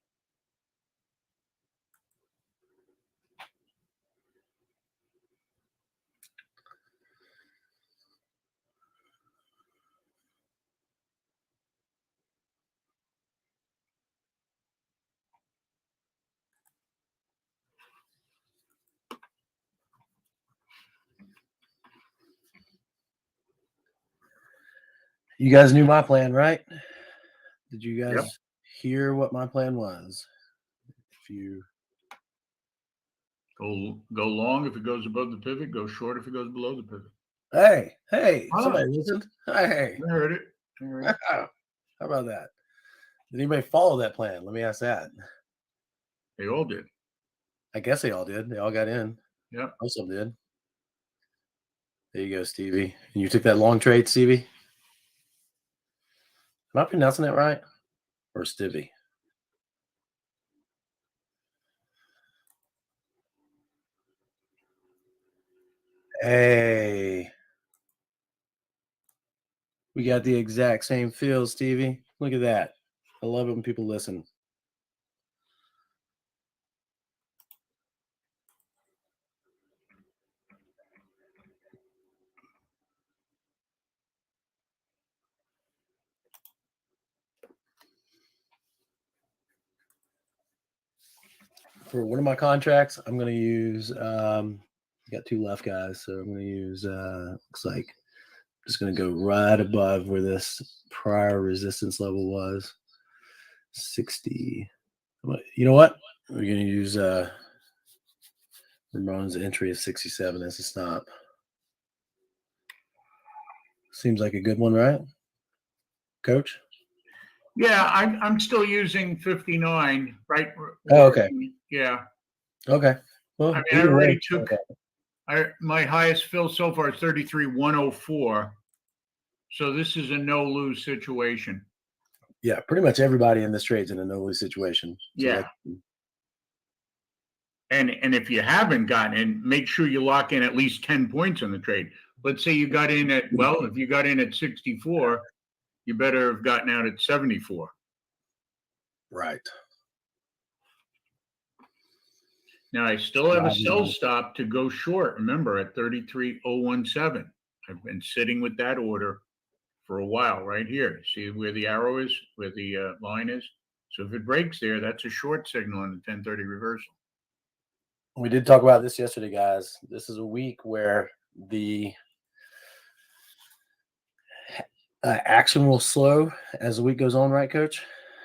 You guys knew my plan, right? Did you guys
Yep.
hear what my plan was? If you
Go long if it goes above the pivot. Go short if it goes below the pivot.
Hey,
Ah.
somebody listened. Hey,
I heard it.
how about that? Did anybody follow that plan? Let me ask that.
They all did.
I guess they all did. They all got in.
Yep.
Most of them did. There you go, Stevie. And you took that long trade, Stevie? Am I pronouncing that right? Or Stevie? Hey. We got the exact same feel, Stevie. Look at that. I love it when people listen. For one of my contracts, I'm going to use, got 2 left, guys. So I'm going to use, looks like, just going to go right above where this prior resistance level was. 60. You know what? We're going to use Ramon's entry of 67 as a stop. Seems like a good one, right, Coach?
Yeah, I'm still using 59, right?
Oh, okay.
Yeah.
Okay. Well,
I mean, I already took my highest fill so far is 33,104. So this is a no lose situation.
Yeah, pretty much everybody in this trade's in a no lose situation. So
Yeah. And if you haven't gotten in, make sure you lock in at least 10 points in the trade. Let's say you got in at, well, if you got in at 64, you better have gotten out at 74.
Right.
Now I still have a sell stop to go short. Remember at 33,017. I've been sitting with that order for a while right here. See where the arrow is, where the line is? So if it breaks there, that's a short signal in the 1030 reversal.
We did talk about this yesterday, guys. This is a week where the action will slow as the week goes on, right, Coach?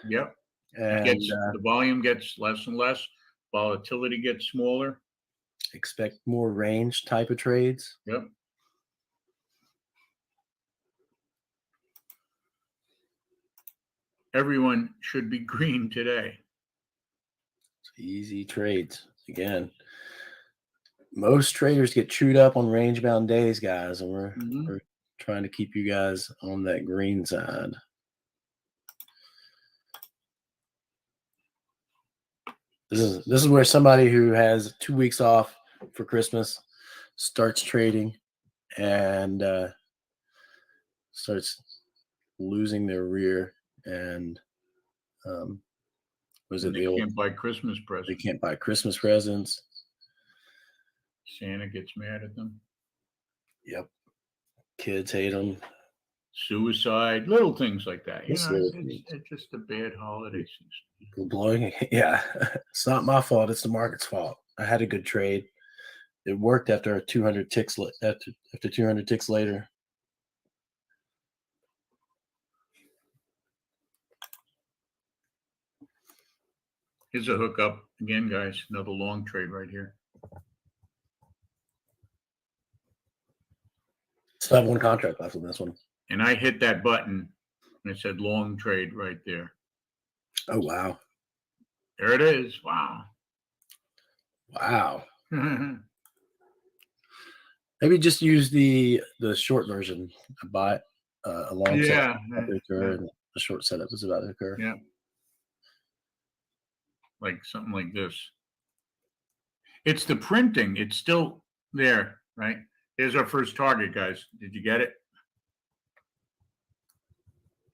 Yep.
And
the volume gets less and less. Volatility gets smaller.
Expect more range type of trades.
Yep. Everyone should be green today.
Easy trades. Again, most traders get chewed up on range bound days, guys, and we're trying to keep you guys on that green side. This is where somebody who has 2 weeks off for Christmas starts trading and starts losing their rear, and was it
they can't buy Christmas presents.
They can't buy Christmas presents.
Santa gets mad at them.
Yep. Kids hate them.
Suicide, little things like that. You know, it's just a bad holiday season.
Blowing, yeah. It's not my fault. It's the market's fault. I had a good trade. It worked after 200 ticks. After 200 ticks later.
Here's a hookup again, guys. Another long trade right here.
Still have one contract left on this one.
And I hit that button and it said long trade right there.
Oh, wow.
There it is. Wow.
Wow. Maybe just use the short version. Buy a long setup to occur, and a short setup is about to occur.
Yeah. Like something like this. It's the printing. It's still there, right? Here's our first target, guys. Did you get it?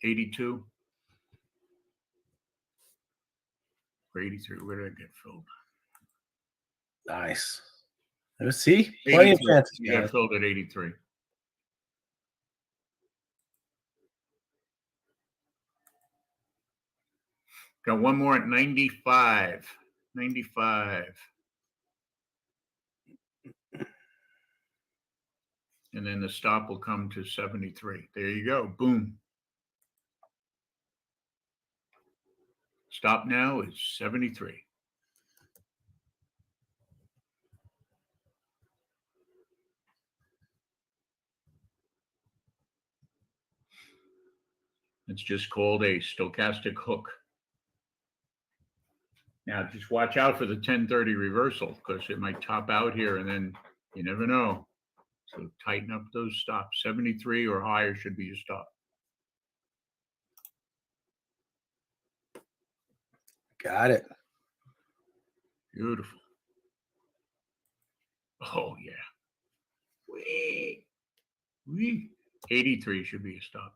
82 or 83. Where did I get filled?
Nice. Let's see. Plenty of chances,
guys. Got filled at 83. Got one more at 95. 95. And then the stop will come to 73. There you go. Boom. Stop now is 73. It's just called a stochastic hook. Now, just watch out for the 1030 reversal because it might top out here and then you never know. So tighten up those stops. 73 or higher should be your stop.
Got it.
Beautiful. Oh, yeah. Wee. 83 should be a stop.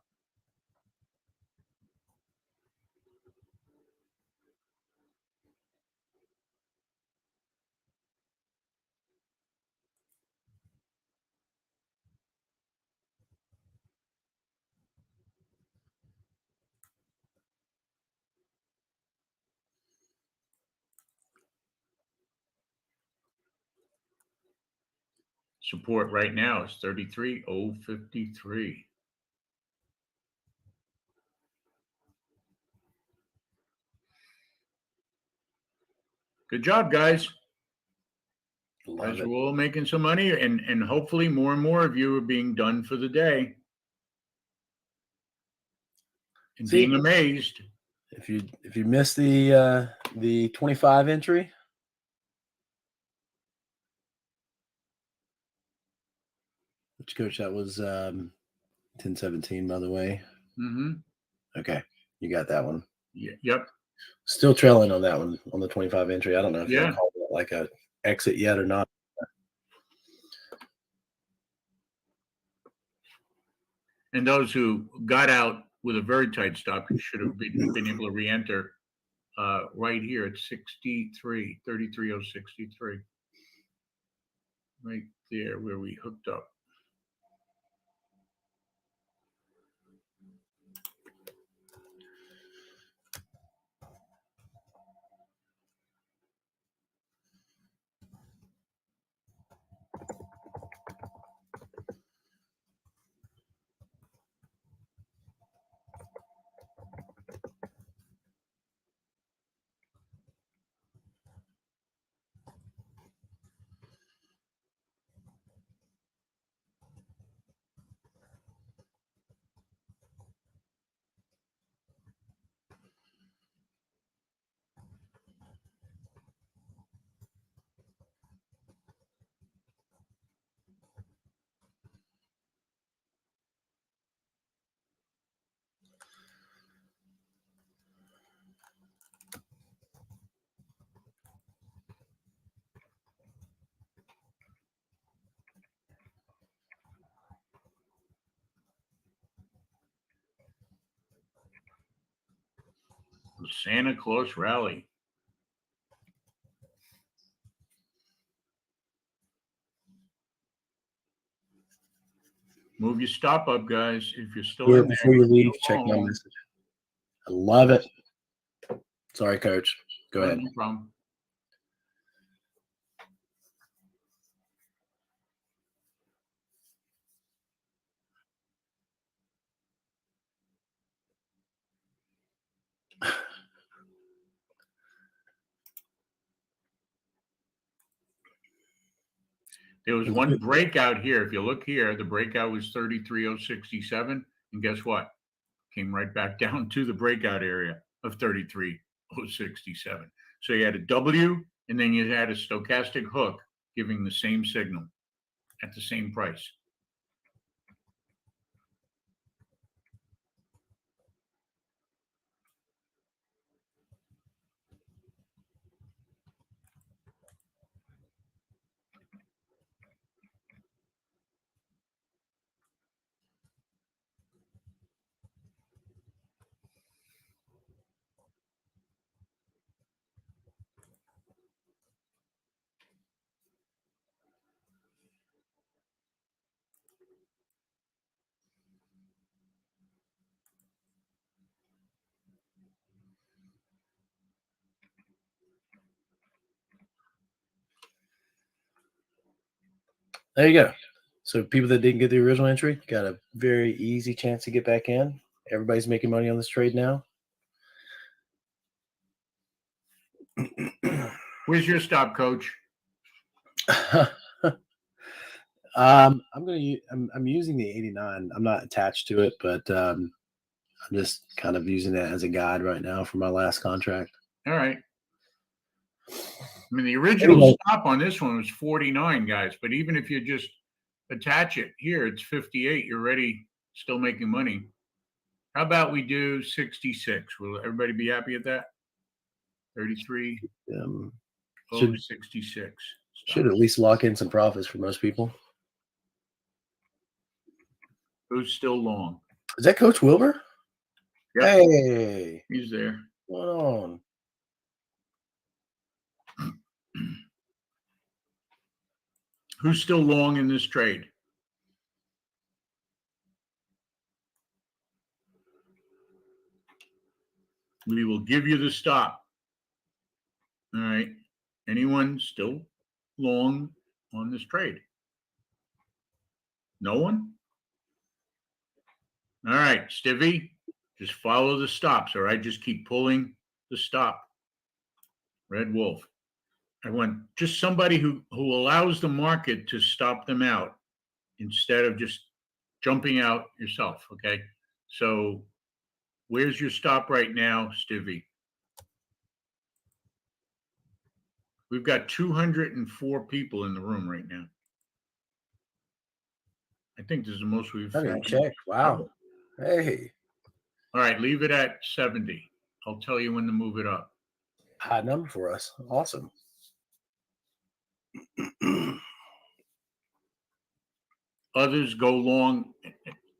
Support right now is 33,053. Good job, guys.
Love
Guys
it.
are all making some money, and hopefully more and more of you are being done for the day and
See?
being amazed.
If you missed the 25 entry, which coach that was 1017 by the way.
Mm-hmm.
Okay, you got that one.
Yeah, yep.
Still trailing on that one on the 25 entry. I don't know if
Yeah.
you call it like a exit yet or not.
And those who got out with a very tight stop should have been able to re-enter right here at 63, 33,063. Right there where we hooked up. The Santa Claus Rally. Move your stop up, guys. If you're still in
Before
there,
you leave,
go
check my
home.
message. I love it. Sorry, coach. Go ahead.
No problem. There was one breakout here. If you look here, the breakout was 33,067. And guess what? Came right back down to the breakout area of 33,067. So you had a W and then you had a stochastic hook giving the same signal at the same price.
There you go. So people that didn't get the original entry got a very easy chance to get back in. Everybody's making money on this trade now.
Where's your stop, coach?
I'm using the 89. I'm not attached to it, but I'm just kind of using that as a guide right now for my last contract.
All right. I mean, the original
Anyway.
stop on this one was 49, guys. But even if you just attach it here, it's 58. You're already still making money. How about we do 66? Will everybody be happy at that? 33.
Should
66.
Should at least lock in some profits for most people.
Who's still long?
Is that Coach Wilbur?
Yep.
Hey,
He's there.
what's on?
Who's still long in this trade? We will give you the stop. All right. Anyone still long on this trade? No one? All right, Stivvy, just follow the stops, all right? Just keep pulling the stop. Red Wolf. I want just somebody who allows the market to stop them out instead of just jumping out yourself, okay? So where's your stop right now, Stivvy? We've got 204 people in the room right now. I think this is the most we've had.
Check. Wow. Hey.
All right, leave it at 70. I'll tell you when to move it up.
High number for us. Awesome.
Others go long.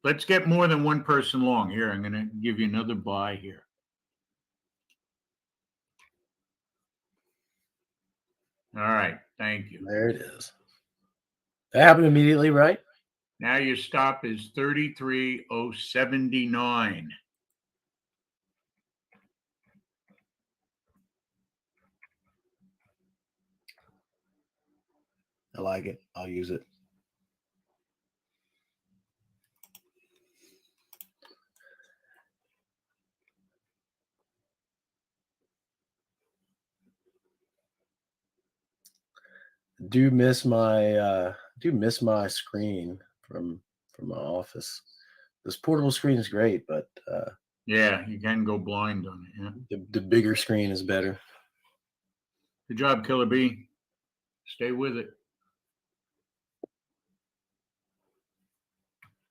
Let's get more than one person long. Here, I'm going to give you another buy here. All right, thank you.
There it is. That happened immediately, right?
Now your stop is 33,079.
I like it. I'll use it. Do miss my screen from my office. This portable screen is great, but
yeah, you can go blind on it. Yeah.
The bigger screen is better.
Good job, Killer B. Stay with it.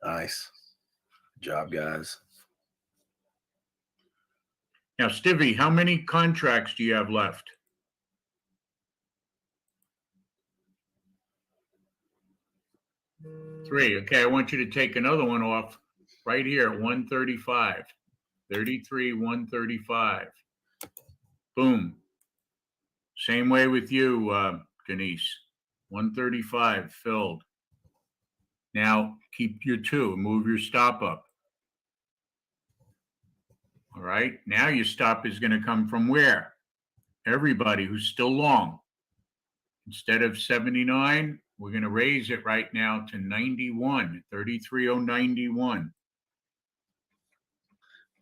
Nice. Good job, guys.
Now, Stivvy, how many contracts do you have left? 3. Okay, I want you to take another one off right here at 135. 33, 135. Boom. Same way with you, Denise. 135 filled. Now keep your 2 and move your stop up. All right. Now your stop is going to come from where? Everybody who's still long. Instead of 79, we're going to raise it right now to 91, 33,091.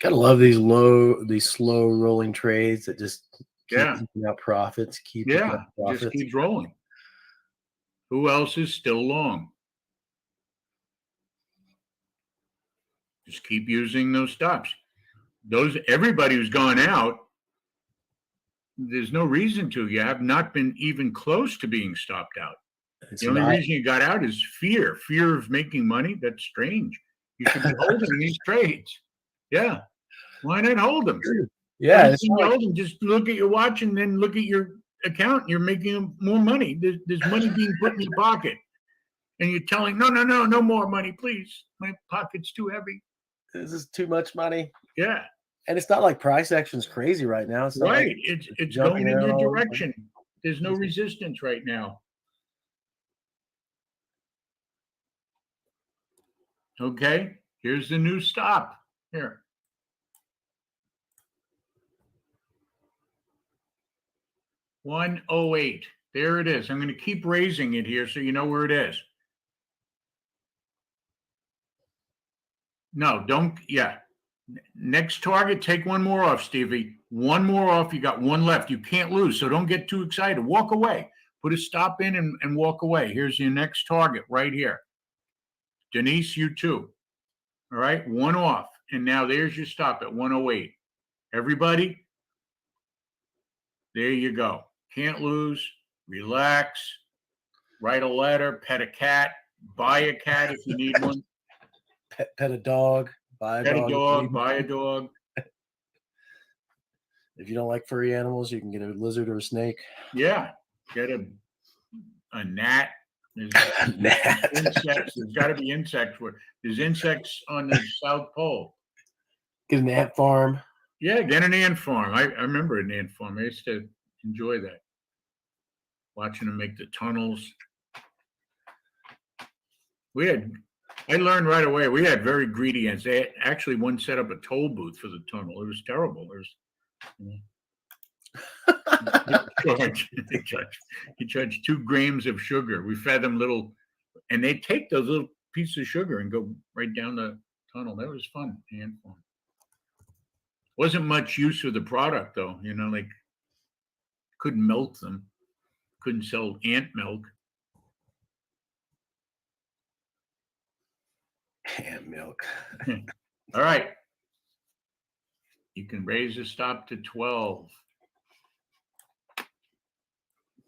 Gotta love these slow rolling trades that just keep eking out profits.
Just keeps rolling. Who else is still long? Just keep using those stops. Everybody who's gone out, there's no reason to. You have not been even close to being stopped out. The only reason you got out is fear of making money. That's strange. You should be holding these trades. Yeah. Why not hold them?
Yeah.
Hold them. Just look at your watch and then look at your account. You're making more money. There's money being put in your pocket. And you're telling, no more money, please. My pocket's too heavy.
This is too much money.
Yeah.
And it's not like price action's crazy right now. It's
right.
Like
it's going in your direction. There's no resistance right now. Okay. Here's the new stop. Here. $108. There it is. I'm going to keep raising it here so you know where it is. No, don't. Yeah. Next target, take one more off, Stevie. One more off. You got one left. You can't lose, so don't get too excited. Walk away. Put a stop in and walk away. Here's your next target right here. Denise, you too. All right, one off. and now there's your stop at 108. Everybody, there you go. Can't lose. Relax. Write a letter. Pet a cat. Buy a cat if you need one.
Pet a dog. Buy a
Pet
dog.
a
if you
dog.
need
Buy a
one.
dog.
If you don't like furry animals, you can get a lizard or a snake.
Yeah. Get a gnat. There's
Gnat.
insects. There's got to be insects. There's insects on the South Pole.
Get an ant farm.
Yeah, get an ant farm. I remember an ant farm. I used to enjoy that. Watching them make the tunnels. I learned right away, we had very greedy ants. They actually one set up a toll booth for the tunnel. It was terrible. He charged 2 grams of sugar. We fed them little, and they take those little pieces of sugar and go right down the tunnel. That was fun. Ant farm. Wasn't much use of the product though, like couldn't milk them, couldn't sell ant milk.
Ant milk.
All right. You can raise the stop to 12.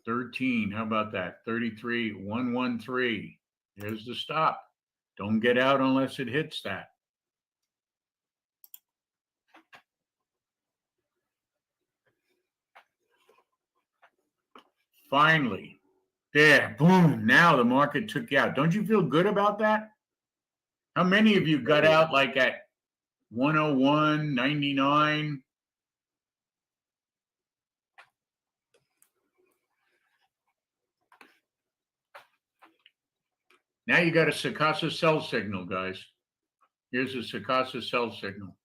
13. How about that? 33, 113. There's the stop. Don't get out unless it hits that. Finally, there, boom. Now the market took you out. Don't you feel good about that? How many of you got out like at 101.99? Now you got a Sakasa sell signal, guys. Here's a Sakasa sell signal.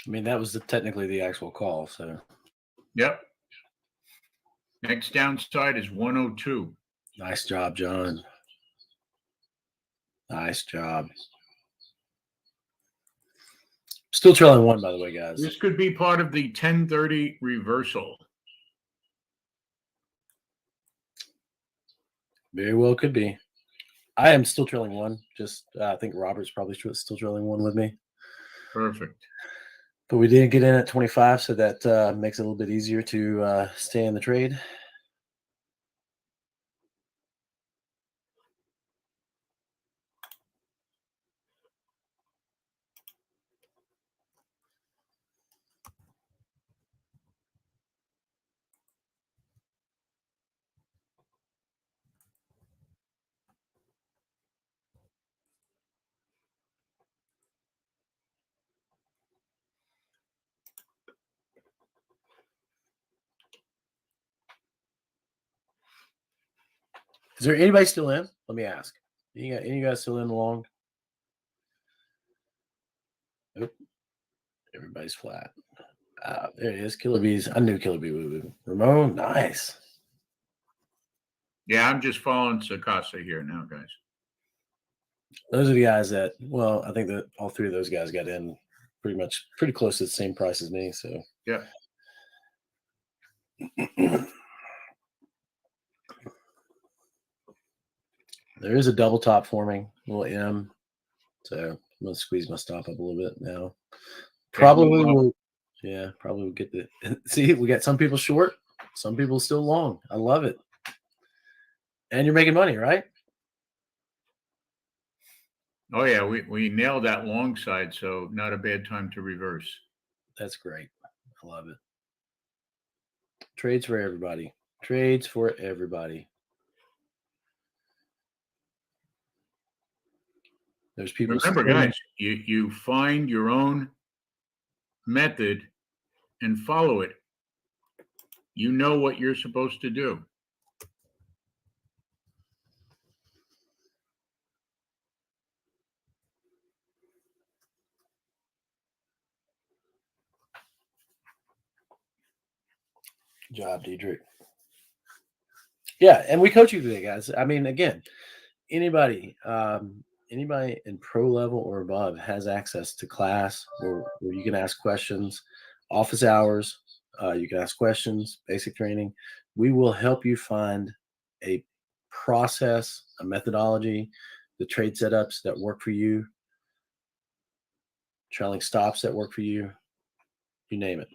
I mean, that was technically the actual call. So,
yep. Next downside is 102.
Nice job, John. Nice job. Still trailing 1, by the way, guys.
This could be part of the 1030 reversal.
Very well could be. I am still trailing 1. Just I think Robert's probably still trailing 1 with me.
Perfect.
But we did get in at 25, so that makes it a little bit easier to stay in the trade. Is there anybody still in? Let me ask. Any of you guys still in long? Nope. Everybody's flat. There it is. Killer Bees. I knew Killer Bee would. Ramon, nice.
Yeah, I'm just following Sakasa here now, guys.
Those are the guys that, well, I think that all 3 of those guys got in pretty close to the same price as me. So,
yeah.
There is a double top forming, little M. So I'm gonna squeeze my stop up a little bit now. Probably will. Yeah, probably will get the. See, we got some people short, some people still long. I love it. And you're making money, right?
Oh yeah, we nailed that long side, so not a bad time to reverse.
That's great. I love it. Trades for everybody. Trades for everybody. There's people.
Remember, guys, you find your own method and follow it. You know what you're supposed to do.
Good job, Diedrich. Yeah, and we coach you today, guys. I mean, again, anybody in pro level or above has access to class where you can ask questions, office hours. You can ask questions, basic training. We will help you find a process, a methodology, the trade setups that work for you, trailing stops that work for you, you name it.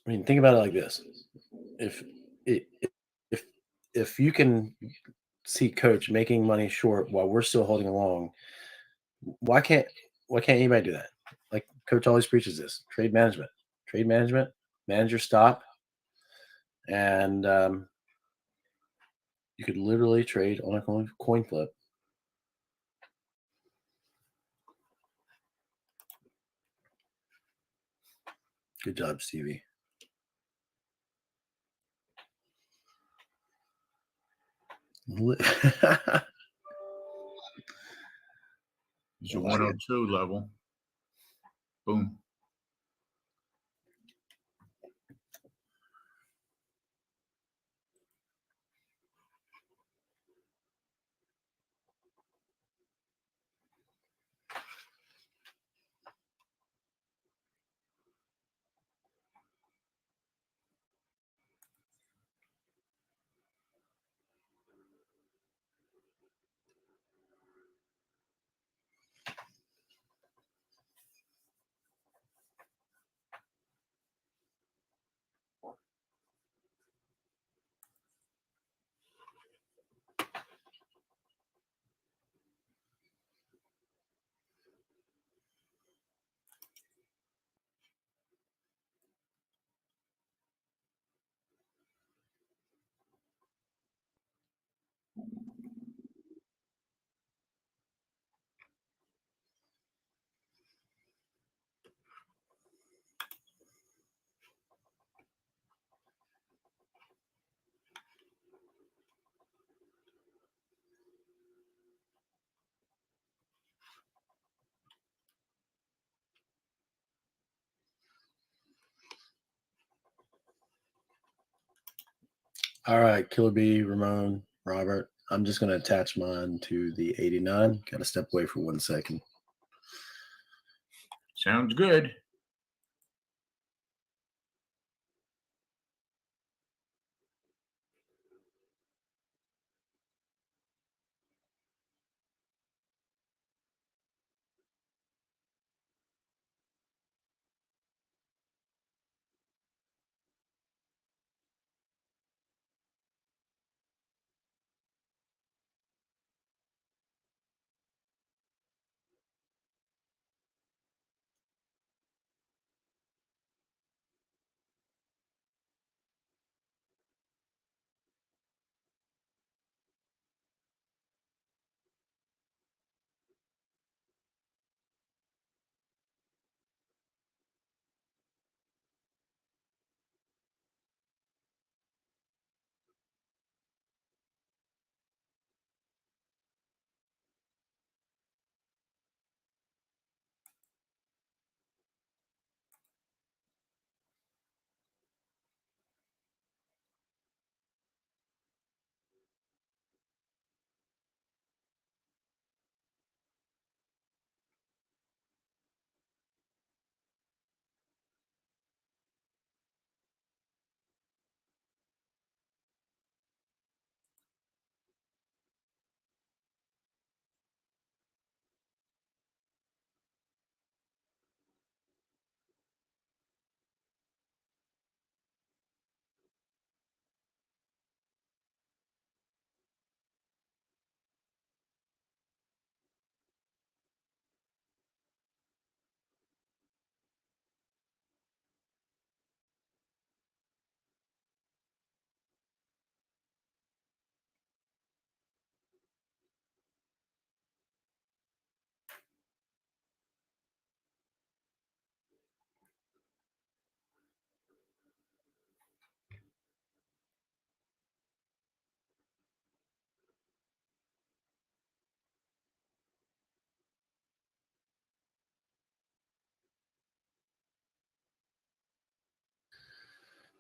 I mean, think about it like this: if if if if you can see coach making money short while we're still holding along, why can't anybody do that? Like coach always preaches this: trade management, manage your stop, and you could literally trade on a coin flip. Good job, Stevie.
It's a 102 level. Boom.
All right, Killer B, Ramon, Robert. I'm just going to attach mine to the 89. Got to step away for 1 second.
Sounds good.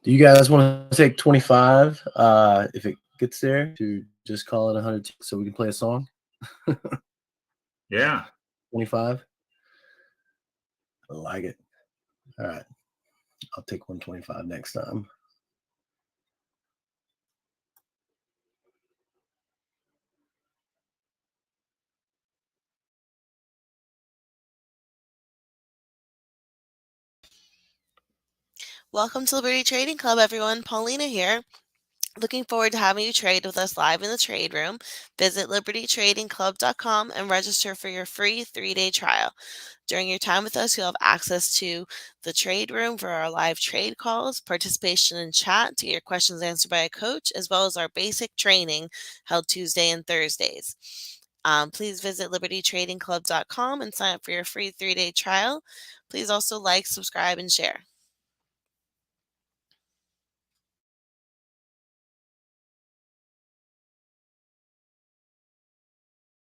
Do you guys want to take 25 if it gets there to just call it 100 so we can play a song?
Yeah.
25? I like it. All right. I'll take 125 next time.
Welcome to Liberty Trading Club, everyone. Paulina here. Looking forward to having you trade with us live in the trade room. Visit libertytradingclub.com and register for your free 3-day trial. During your time with us, you'll have access to the trade room for our live trade calls, participation in chat to get your questions answered by a coach, as well as our basic training held Tuesday and Thursdays. Please visit libertytradingclub.com and sign up for your free 3-day trial. Please also like, subscribe, and share.